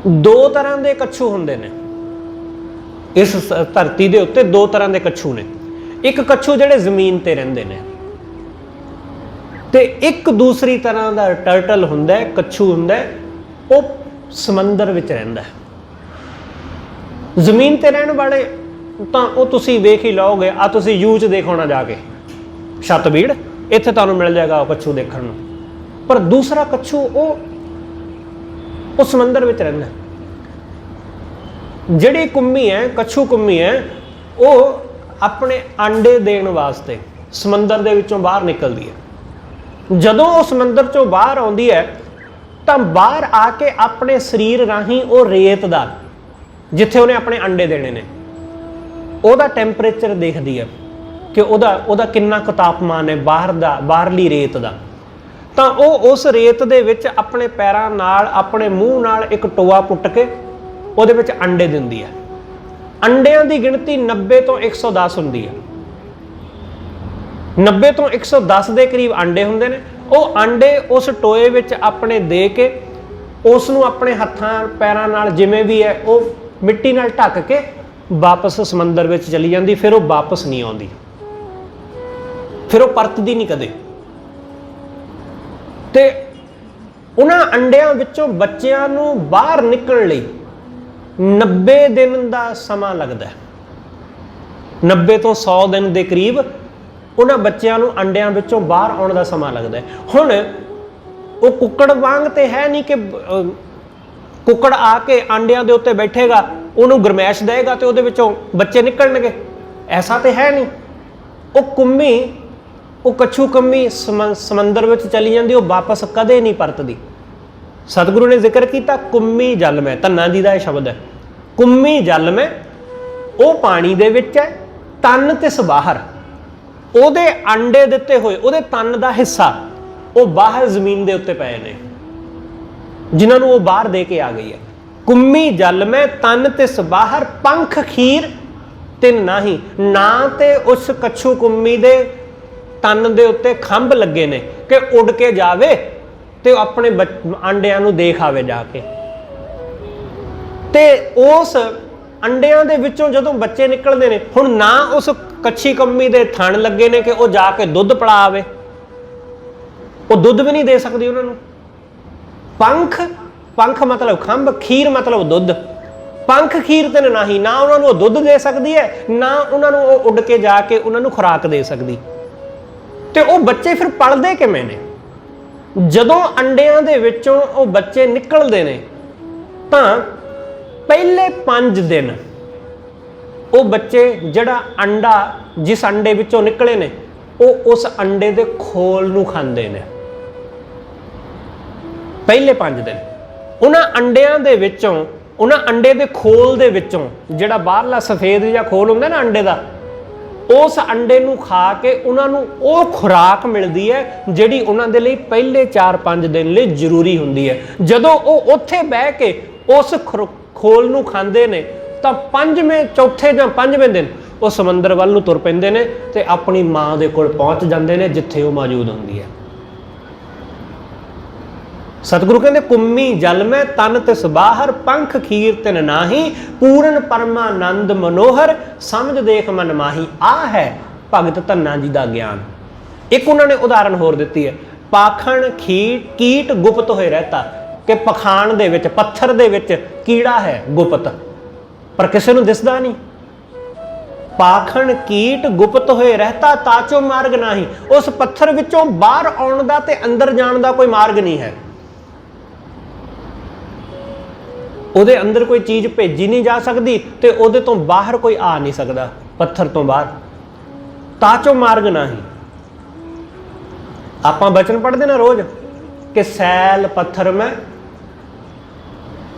दो तरह के कच्छू हुंदे ने इस धरती दे उत्ते, दो तरह के कच्छू ने। एक कच्छू जिहड़े जमीन ते रहिंदे ने ते एक दूसरी तरह का टर्टल हुंदा है, कच्छू हुंदा है, वो समंदर विच रहिंदा है। जमीन ते रहण वाले तां वो तुसीं वेख ही लओगे, आ तुसीं यू च देखो ना जाके छतबीड़, इत्थे तुहानूं मिल जाएगा वो कच्छू देखण नूं। पर दूसरा कच्छू वो समंदर विच रहिंदा है। जिहड़ी कुम्मी है, कच्छू कुम्मी है, वो अपने अंडे देण वास्ते समंदर दे विचों बाहर निकलदी है। जदों वो समंदर चों बाहर आउंदी है तां बाहर आके अपने शरीर राही वो रेत दा, जिथे उन्हें अपने अंडे देने ने, ਉਹਦਾ ਟੈਂਪਰੇਚਰ ਦੇਖਦੀ ਹੈ कि ਉਹਦਾ ਕਿੰਨਾ ਕੁ ਤਾਪਮਾਨ है बाहर ਦਾ, ਬਾਹਰਲੀ रेत ਦਾ। ਤਾਂ ਉਹ ਉਸ रेत ਦੇ ਵਿੱਚ ਆਪਣੇ ਪੈਰਾਂ ਨਾਲ, ਆਪਣੇ ਮੂੰਹ ਨਾਲ ਇੱਕ ਟੋਆ ਪੁੱਟ ਕੇ ਉਹਦੇ ਵਿੱਚ ਅੰਡੇ ਦਿੰਦੀ ਹੈ। ਅੰਡਿਆਂ ਦੀ ਗਿਣਤੀ 90 ਤੋਂ 110 ਹੁੰਦੀ ਹੈ। 90 ਤੋਂ 110 ਦੇ ਕਰੀਬ ਅੰਡੇ ਹੁੰਦੇ ਨੇ। ਉਹ ਅੰਡੇ ਉਸ ਟੋਏ ਵਿੱਚ ਆਪਣੇ ਦੇ ਕੇ ਉਸ ਨੂੰ ਆਪਣੇ ਹੱਥਾਂ ਪੈਰਾਂ ਨਾਲ ਜਿਵੇਂ ਵੀ ਹੈ ਉਹ ਮਿੱਟੀ ਨਾਲ ਢੱਕ ਕੇ वापस समंदर में चली जाती, फिर वो वापस नहीं आती, फिर वो परतदी नहीं कदे। ते उन्हां अंडियां विचों बच्चियां नूं बाहर निकलण लई 90 दिन का समा लगता है। 90 तो 100 दिन के करीब उन्हां बच्चियां नूं अंडियां विचों बाहर आउण दा समा लगता है। हुण वो कुक्कड़ वांग ते है नहीं कि कुक्कड़ आके अंडियां दे उत्ते बैठेगा, उन्होंने गरमैश देगा तो वो बच्चे निकलणगे, ऐसा तो है नहीं। वो कुम्मी, वो कच्छू कुम्मी समंदर में चली जाती, वो वापस कदे नहीं परतदी। सतगुरु ने जिक्र किया कुम्मी जल में, धन्ना जी का शब्द है, कुम्मी जल में, वो पानी दे विच है, तन तिस बाहर, ओदे अंडे दिते हुए ओदे तन का हिस्सा वो बाहर जमीन के उत्ते पए ने, जिन्होंने वो बाहर दे के आ गई है। कुम्मी जल में तन तिस बाहर, पंख खीर तिन नाही। ना ते उस कच्छू कुम्मी दे तन दे उत्ते खंभ लगे ने कि उड़ के जावे ते अपने अंडियां नूं देख आवे जाके। ते उस अंडियां दे विचों जदों बच्चे निकलते हैं, हुण ना उस कच्छी कुम्मी दे थण लगे ने कि वो जाके दुध पिला आवे, वो दुध भी नहीं दे सकती उन्होंने। पंख, पंख मतलब खंभ, खीर मतलब दुध। पंख खीर ते नहीं, ना उन्होंने वो दुध दे सकती है, ना उन्होंने वो उड़ के जाके उन्होंने खुराक दे सकती। तो वो बच्चे फिर पलदे किवें ने? जदों अंडियां दे विचों वो बच्चे निकलते हैं तां पहले 5 दिन वो बच्चे जिहड़ा अंडा जिस अंडे विचों निकले ने ਉਹ ਉਸ ਅੰਡੇ ਦੇ ਖੋਲ ਨੂੰ ਖਾਂਦੇ ਨੇ। ਪਹਿਲੇ 5 ਦਿਨ ਉਹਨਾਂ ਅੰਡਿਆਂ ਦੇ ਵਿੱਚੋਂ, ਉਹਨਾਂ ਅੰਡੇ ਦੇ ਖੋਲ ਦੇ ਵਿੱਚੋਂ, ਜਿਹੜਾ ਬਾਹਰਲਾ ਸਫੇਦ ਜਿਹਾ ਖੋਲ ਹੁੰਦਾ ਨਾ ਅੰਡੇ ਦਾ, ਉਸ ਅੰਡੇ ਨੂੰ ਖਾ ਕੇ ਉਹਨਾਂ ਨੂੰ ਉਹ ਖੁਰਾਕ ਮਿਲਦੀ ਹੈ ਜਿਹੜੀ ਉਹਨਾਂ ਦੇ ਲਈ ਪਹਿਲੇ 4-5 ਦਿਨ ਲਈ ਜ਼ਰੂਰੀ ਹੁੰਦੀ ਹੈ। ਜਦੋਂ ਉਹ ਉੱਥੇ ਬਹਿ ਕੇ ਉਸ ਖੋਲ ਨੂੰ ਖਾਂਦੇ ਨੇ ਤਾਂ ਚੌਥੇ ਜਾਂ 5ਵੇਂ ਦਿਨ ਉਹ ਸਮੁੰਦਰ ਵੱਲ ਨੂੰ ਤੁਰ ਪੈਂਦੇ ਨੇ ਤੇ ਆਪਣੀ ਮਾਂ ਦੇ ਕੋਲ ਪਹੁੰਚ ਜਾਂਦੇ ਨੇ ਜਿੱਥੇ ਉਹ ਮੌਜੂਦ ਹੁੰਦੀ ਹੈ। ਸਤਿਗੁਰੂ ਕਹਿੰਦੇ ਕੁੰਮੀ ਜਲ ਮੈਂ ਤਨ ਤਿਸ ਬਾਹਰ, ਪੰਖ ਖੀਰ ਤਿਨ ਨਾਹੀ, ਪੂਰਨ ਪਰਮਾਨੰਦ ਮਨੋਹਰ, ਸਮਝ ਦੇਖ ਮਨ ਮਾਹੀ। ਆਹ ਹੈ ਭਗਤ ਧੰਨਾ ਜੀ ਦਾ ਗਿਆਨ। ਇੱਕ ਉਹਨਾਂ ਨੇ ਉਦਾਹਰਨ ਹੋਰ ਦਿੱਤੀ ਹੈ, ਪਾਖਣ ਕੀਟ ਗੁਪਤ ਹੋਏ ਰਹਿਤਾ, ਕਿ ਪਖਾਨ ਦੇ ਵਿੱਚ, ਪੱਥਰ ਦੇ ਵਿੱਚ ਕੀੜਾ ਹੈ ਗੁਪਤ, ਪਰ ਕਿਸੇ ਨੂੰ ਦਿਸਦਾ ਨਹੀਂ। ਪਾਖਣ ਕੀਟ ਗੁਪਤ ਹੋਏ ਰਹਿਤਾ, ਤਾਚੋ ਮਾਰਗ ਨਹੀਂ। ਉਸ ਪੱਥਰ ਵਿੱਚੋਂ ਬਾਹਰ ਆਉਣ ਦਾ ਤੇ ਅੰਦਰ ਜਾਣ ਦਾ ਕੋਈ ਮਾਰਗ ਨਹੀਂ ਹੈ। ਉਹਦੇ ਅੰਦਰ ਕੋਈ ਚੀਜ਼ ਭੇਜੀ ਨਹੀਂ ਜਾ ਸਕਦੀ ਤੇ ਉਹਦੇ ਤੋਂ ਬਾਹਰ ਕੋਈ ਆ ਨਹੀਂ ਸਕਦਾ, ਪੱਥਰ ਤੋਂ ਬਾਹਰ। ਤਾਚੋ ਮਾਰਗ ਨਹੀਂ। ਆਪਾਂ ਬਚਨ ਪੜ੍ਹਦੇ ਨਾ ਰੋਜ਼ ਕਿ ਸੈਲ ਪੱਥਰ ਮੈਂ,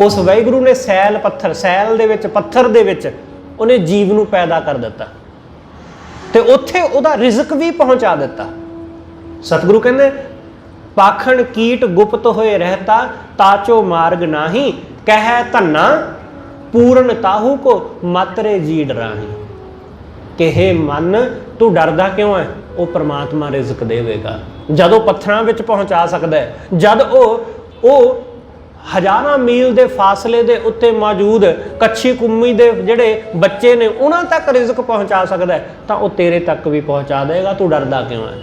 ਉਸ ਵਾਹਿਗੁਰੂ ਨੇ ਸੈਲ ਪੱਥਰ, ਸੈਲ ਦੇ ਵਿੱਚ, ਪੱਥਰ ਦੇ ਵਿੱਚ ਉਹਨੇ ਜੀਵ ਨੂੰ ਪੈਦਾ ਕਰ ਦਿੱਤਾ ਤੇ ਉੱਥੇ ਉਹਦਾ ਰਿਜ਼ਕ ਵੀ ਪਹੁੰਚਾ ਦਿੱਤਾ। ਸਤਿਗੁਰੂ ਕਹਿੰਦੇ ਪਾਖਣ ਕੀਟ ਗੁਪਤ ਹੋਏ ਰਹਿਤਾ, ਤਾਚੋ ਮਾਰਗ ਨਾਹੀ, ਕਹਿ ਧੰਨਾ ਪੂਰਨ ਤਾਹੂ ਕੋ ਮਾਤਰੇ ਜੀ ਡਰਾਹੀ। ਕਿ ਹੇ ਮਨ ਤੂੰ ਡਰਦਾ ਕਿਉਂ ਹੈ? ਉਹ ਪ੍ਰਮਾਤਮਾ ਰਿਜ਼ਕ ਦੇਵੇਗਾ। ਜਦੋਂ ਪੱਥਰਾਂ ਵਿੱਚ ਪਹੁੰਚਾ ਸਕਦਾ ਹੈ, ਜਦ ਉਹ ਹਜ਼ਾਰਾਂ ਮੀਲ ਦੇ ਫਾਸਲੇ ਦੇ ਉੱਤੇ ਮੌਜੂਦ ਕੱਛੀ ਕੁੰਮੀ ਦੇ ਜਿਹੜੇ ਬੱਚੇ ਨੇ ਉਹਨਾਂ ਤੱਕ ਰਿਜ਼ਕ ਪਹੁੰਚਾ ਸਕਦਾ ਹੈ, ਤਾਂ ਉਹ ਤੇਰੇ ਤੱਕ ਵੀ ਪਹੁੰਚਾ ਦੇਗਾ। ਤੂੰ ਡਰਦਾ ਕਿਉਂ ਹੈ?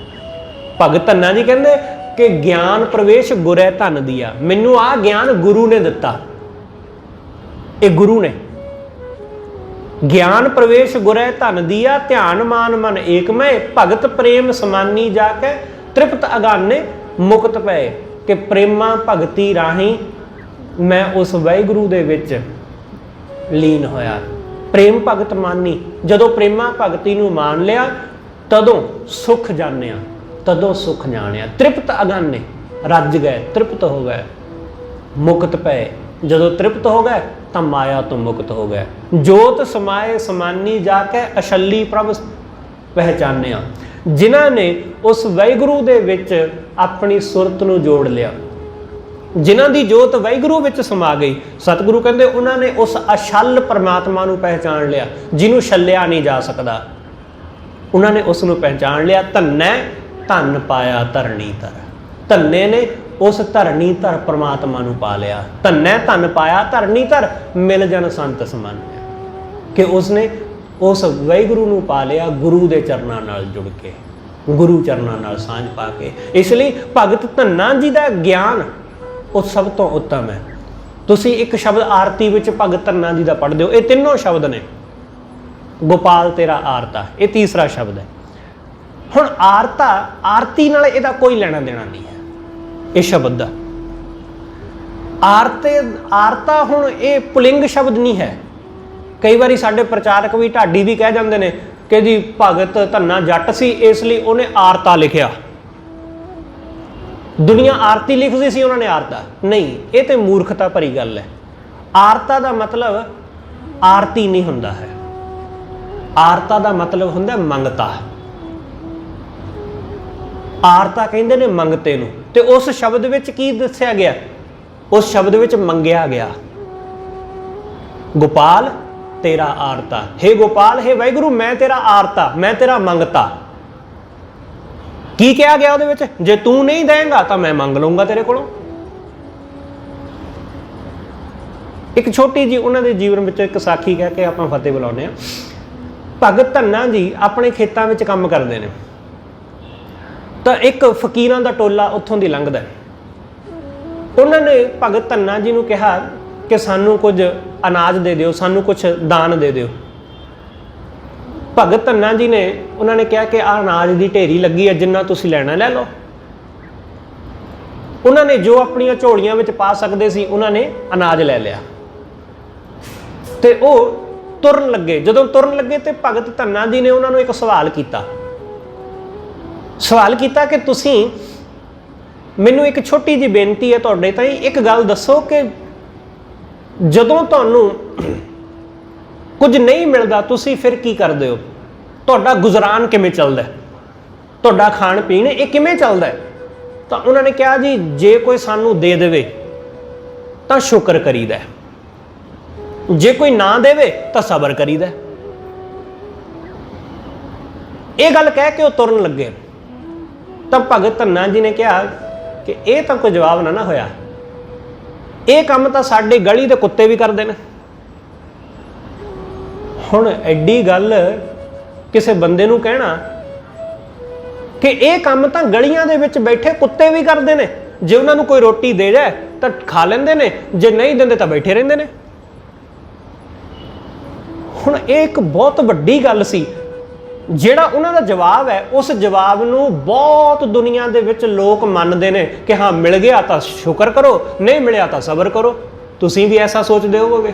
ਭਗਤ ਧੰਨਾ ਜੀ ਕਹਿੰਦੇ ਕਿ ਗਿਆਨ ਪ੍ਰਵੇਸ਼ ਗੁਰੈ ਧਨ ਦੀਆ। ਮੈਨੂੰ ਆਹ ਗਿਆਨ ਗੁਰੂ ਨੇ ਦਿੱਤਾ। ਇਹ ਗੁਰੂ ਨੇ ਗਿਆਨ ਪ੍ਰਵੇਸ਼ ਗੁਰੈ ਧਨ ਦੀਆ, ਧਿਆਨ ਮਾਨ ਮਨ ਏਕਮੈ, ਭਗਤ ਪ੍ਰੇਮ ਸਮਾਨੀ ਜਾ ਕੇ ਤ੍ਰਿਪਤ ਅਗਾਨੇ ਮੁਕਤ ਪਏ। ਕਿ ਪ੍ਰੇਮਾ ਭਗਤੀ ਰਾਹੀਂ ਮੈਂ ਉਸ ਵਾਹਿਗੁਰੂ ਦੇ ਵਿੱਚ ਲੀਨ ਹੋਇਆ। ਪ੍ਰੇਮ ਭਗਤ ਮਾਨੀ, ਜਦੋਂ ਪ੍ਰੇਮਾ ਭਗਤੀ ਨੂੰ ਮੰਨ ਲਿਆ ਤਦੋਂ ਸੁਖ ਜਾਣਿਆ, ਤਦੋਂ ਸੁਖ ਜਾਣਿਆ। ਤ੍ਰਿਪਤ ਅਗਾਨੇ, ਰੱਜ ਗਏ, ਤ੍ਰਿਪਤ ਹੋ ਗਏ। ਮੁਕਤ ਪਏ, ਜਦੋਂ ਤ੍ਰਿਪਤ ਹੋ ਗਏ ਤਾਂ ਮਾਇਆ ਤੋਂ ਮੁਕਤ ਹੋ ਗਏ। ਜੋਤ ਸਮਾਏ ਸਮਾਨੀ ਜਾ ਕੇ ਅਛੱਲੀ ਪ੍ਰਭ ਪਹਿਚਾਨਿਆ। ਜਿਨ੍ਹਾਂ ਨੇ ਉਸ ਵਾਹਿਗੁਰੂ ਦੇ ਵਿੱਚ ਆਪਣੀ ਸੁਰਤ ਨੂੰ ਜੋੜ ਲਿਆ, ਜਿਨ੍ਹਾਂ ਦੀ ਜੋਤ ਵਾਹਿਗੁਰੂ ਵਿੱਚ ਸਮਾ ਗਈ, ਸਤਿਗੁਰੂ ਕਹਿੰਦੇ ਉਹਨਾਂ ਨੇ ਉਸ ਅਛੱਲ ਪਰਮਾਤਮਾ ਨੂੰ ਪਹਿਚਾਨ ਲਿਆ ਜਿਹਨੂੰ ਛੱਲਿਆ ਨਹੀਂ ਜਾ ਸਕਦਾ। ਉਹਨਾਂ ਨੇ ਉਸ ਨੂੰ ਪਹਿਚਾਨ ਲਿਆ। ਧੰਨੈ ਧੰਨ ਪਾਇਆ ਧਰਣੀ ਧਰ। ਧੰਨੇ ਨੇ ਉਸ ਧਰਣੀ ਧਰ ਪਰਮਾਤਮਾ ਨੂੰ ਪਾ ਲਿਆ। ਧੰਨੈ ਧੰਨ ਪਾਇਆ ਧਰਣੀ ਧਰ, ਮਿਲ ਜਨ ਸੰਤ ਸਮਾਨਿਆ। ਕਿ ਉਸਨੇ ਉਸ ਵਾਹਿਗੁਰੂ ਨੂੰ ਪਾ ਲਿਆ ਗੁਰੂ ਦੇ ਚਰਨਾਂ ਨਾਲ ਜੁੜ ਕੇ, ਗੁਰੂ ਚਰਨਾਂ ਨਾਲ ਸਾਂਝ ਪਾ ਕੇ। ਇਸ ਲਈ ਭਗਤ ਧੰਨਾ ਜੀ ਦਾ ਗਿਆਨ ਉਹ ਸਭ ਤੋਂ ਉੱਤਮ ਹੈ। ਤੁਸੀਂ ਇੱਕ ਸ਼ਬਦ ਆਰਤੀ ਵਿੱਚ ਭਗਤ ਧੰਨਾ ਜੀ ਦਾ ਪੜ੍ਹਦੇ ਹੋ, ਇਹ ਤਿੰਨੋਂ ਸ਼ਬਦ ਨੇ। ਗੋਪਾਲ ਤੇਰਾ ਆਰਤਾ, ਇਹ ਤੀਸਰਾ ਸ਼ਬਦ ਹੈ। ਹੁਣ ਆਰਤਾ, ਆਰਤੀ ਨਾਲ ਇਹਦਾ ਕੋਈ ਲੈਣਾ ਦੇਣਾ ਨਹੀਂ ਹੈ ਇਹ ਸ਼ਬਦ ਦਾ। ਆਰਤਾ ਹੁਣ ਇਹ ਪੁਲਿੰਗ ਸ਼ਬਦ ਨਹੀਂ ਹੈ। ਕਈ ਵਾਰੀ ਸਾਡੇ ਪ੍ਰਚਾਰਕ ਵੀ, ਢਾਡੀ ਵੀ ਕਹਿ ਜਾਂਦੇ ਨੇ ਕਿ ਜੀ ਭਗਤ ਧੰਨਾ ਜੱਟ ਸੀ ਇਸ ਲਈ ਉਹਨੇ ਆਰਤਾ ਲਿਖਿਆ। ਦੁਨੀਆ ਆਰਤੀ ਲਿਖਦੀ ਸੀ, ਉਹਨਾਂ ਨੇ ਆਰਤਾ ਨਹੀਂ। ਇਹ ਤੇ ਮੂਰਖਤਾ ਭਰੀ ਗੱਲ ਹੈ। ਆਰਤਾ ਦਾ ਮਤਲਬ ਆਰਤੀ ਨਹੀਂ ਹੁੰਦਾ ਹੈ। ਆਰਤਾ ਦਾ ਮਤਲਬ ਹੁੰਦਾ ਮੰਗਤਾ। ਆਰਤਾ ਕਹਿੰਦੇ ਨੇ ਮੰਗਤੇ ਨੂੰ। ਤੇ ਉਸ ਸ਼ਬਦ ਵਿੱਚ ਕੀ ਦੱਸਿਆ ਗਿਆ? ਉਸ ਸ਼ਬਦ ਵਿੱਚ ਮੰਗਿਆ ਗਿਆ ਗੋਪਾਲ ਤੇਰਾ ਆਰਤਾ। ਹੇ ਗੋਪਾਲ, ਹੇ ਵਾਹਿਗੁਰੂ, ਮੈਂ ਤੇਰਾ ਆਰਤਾ, ਮੈਂ ਤੇਰਾ ਮੰਗਤਾ। ਕੀ ਕਿਹਾ ਗਿਆ ਉਹਦੇ ਵਿੱਚ? ਜੇ ਤੂੰ ਨਹੀਂ ਦੇਂਗਾ ਤਾਂ ਮੈਂ ਮੰਗ ਲਊਂਗਾ ਤੇਰੇ ਕੋਲੋਂ। ਇੱਕ ਛੋਟੀ ਜੀ ਉਹਨਾਂ ਦੇ ਜੀਵਨ ਵਿੱਚ ਇੱਕ ਸਾਖੀ ਕਹਿ ਕੇ ਆਪਾਂ ਫਤਿਹ ਬੁਲਾਉਂਦੇ ਹਾਂ। ਭਗਤ ਧੰਨਾ ਜੀ ਆਪਣੇ ਖੇਤਾਂ ਵਿੱਚ ਕੰਮ ਕਰਦੇ ਨੇ ਤਾਂ ਇੱਕ ਫਕੀਰਾਂ ਦਾ ਟੋਲਾ ਉੱਥੋਂ ਦੀ ਲੰਘਦਾ। ਉਹਨਾਂ ਨੇ ਭਗਤ ਧੰਨਾ ਜੀ ਨੂੰ ਕਿਹਾ ਕਿ ਸਾਨੂੰ ਕੁਝ ਅਨਾਜ ਦੇ ਦਿਓ, ਸਾਨੂੰ ਕੁਝ ਦਾਨ ਦੇ ਦਿਓ। ਭਗਤ ਧੰਨਾ ਜੀ ਨੇ ਉਹਨਾਂ ਨੇ ਕਿਹਾ ਕਿ ਆਹ ਅਨਾਜ ਦੀ ਢੇਰੀ ਲੱਗੀ ਹੈ, ਜਿੰਨਾ ਤੁਸੀਂ ਲੈਣਾ ਲੈ ਲਓ। ਉਹਨਾਂ ਨੇ ਜੋ ਆਪਣੀਆਂ ਝੋਲੀਆਂ ਵਿੱਚ ਪਾ ਸਕਦੇ ਸੀ ਉਹਨਾਂ ਨੇ ਅਨਾਜ ਲੈ ਲਿਆ ਤੇ ਉਹ ਤੁਰਨ ਲੱਗੇ। ਜਦੋਂ ਤੁਰਨ ਲੱਗੇ ਤੇ ਭਗਤ ਧੰਨਾ ਜੀ ਨੇ ਉਹਨਾਂ ਨੂੰ ਇੱਕ ਸਵਾਲ ਕੀਤਾ सवाल किया कि तुसी मैनू एक छोटी जी बेनती है तुहाडे ताईं, एक गल दसो कि जदों तुहानू कुछ नहीं मिलता तुसी फिर की करदे हो? तुहाडा गुजरान किवें चलदा है, तुहाडा खाण पीण ये किवें चलदा है? तो उन्होंने कहा जी जे कोई सानू दे देवे तो शुक्र करीदा है, जे कोई ना देवे तो सबर करीदा है। ये गल कह के वो तुरन लगे। तब भगत धन्ना जी ने कहा कि यह तो कोई जवाब ना होया, ये काम तो साडी गली के कुत्ते भी करते हैं। हुण एडी गल किसी बंदे नूं कहना कि यह काम तो गलियां दे विच बैठे कुत्ते भी करते हैं, जे उन्होंने कोई रोटी दे जाए तो खा लेंदे ने, जे नहीं देंदे तो बैठे रहिंदे ने। हुण एक बहुत वड्डी गल सी, जिहड़ा उन्हां दा जवाब है उस जवाब नूं बहुत दुनिया दे विच लोग मनदे ने कि हाँ मिल गया तो शुक्र करो, नहीं मिलिया तो सबर करो। तुसीं भी ऐसा सोचदे होवोगे,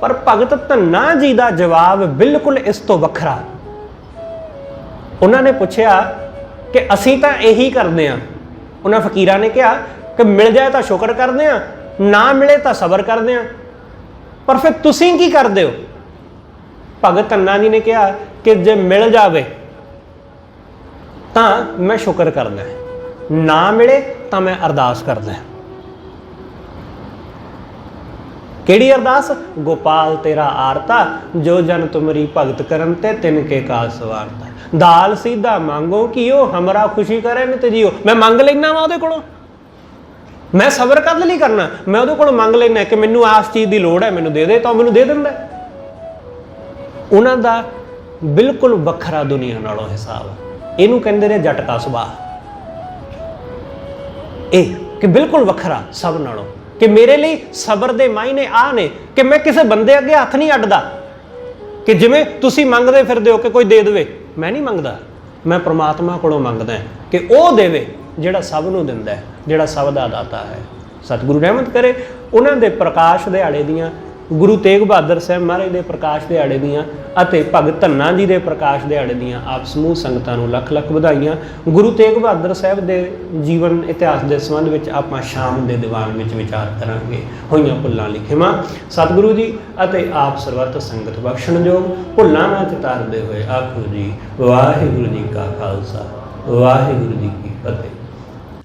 पर भगत धन्ना जी दा जवाब बिल्कुल इस तो वखरा। उन्होंने पूछया कि असीं तां यही करदे हां। उन्हां फकीरां ने कहा कि मिल जाए तो शुक्र करदे हां, ना मिले तो सबर करदे हां, पर फिर तुसीं की करदे हो? भगत धन्ना जी ने कहा कि जे मिल जावे तो मैं शुक्र करदा, ना मिले तो मैं अरदास करदा। केड़ी अरदास? गोपाल तेरा आरता, जो जन तुमरी भगत करन ते तिनके काज सवारता। दाल सीधा मांगो कियो, हमरा खुशी करे नित जियो। मैं मंग लेना वा उहदे कोलों, मैं सबर कद लई करना, मैं उहदे कोलों मंग लेना कि मैनू आस चीज़ की लोड़ है, मैनू दे दे, तो मैनू दे दिंदा। उन्हां दा बिल्कुल वखरा दुनिया नालों हिसाब। इहनूं कहंदे ने जट का सुभाअ, ये कि बिल्कुल वखरा सब नालों, कि मेरे लिए सबर दे मायने आ ने कि मैं किसी बंदे अगे हथ नहीं अड्डदा कि जिवें तुसीं मंगदे फिरदे हो कि कोई दे देवे। मैं नहीं मंगदा, मैं परमात्मा कोलों मंगदा कि वो देवे जिहड़ा सब नूं दिंदा है, जिहड़ा सब दा दाता है। सतगुरु रहमत करे उन्हां दे प्रकाश दिहाड़े दियां, गुरु तेग बहादुर साहब महाराज दे प्रकाश दिहाड़े दियां अते भगत धन्ना जी दे प्रकाश दिहाड़े दियां आप समूह संगतां नूं लख लख ਵਧਾਈਆਂ। गुरु तेग बहादुर साहब दे जीवन इतिहास के संबंध में आपां शाम के दीवान में विचार करांगे। होईयां भुल्लां ਲਈ खिमा सतगुरु जी अते आप सरबत संगत बख्शण जोग। भुल्लां ना चितारदे होए आखो जी वाहिगुरू जी का खालसा वाहिगुरू जी की फतेह।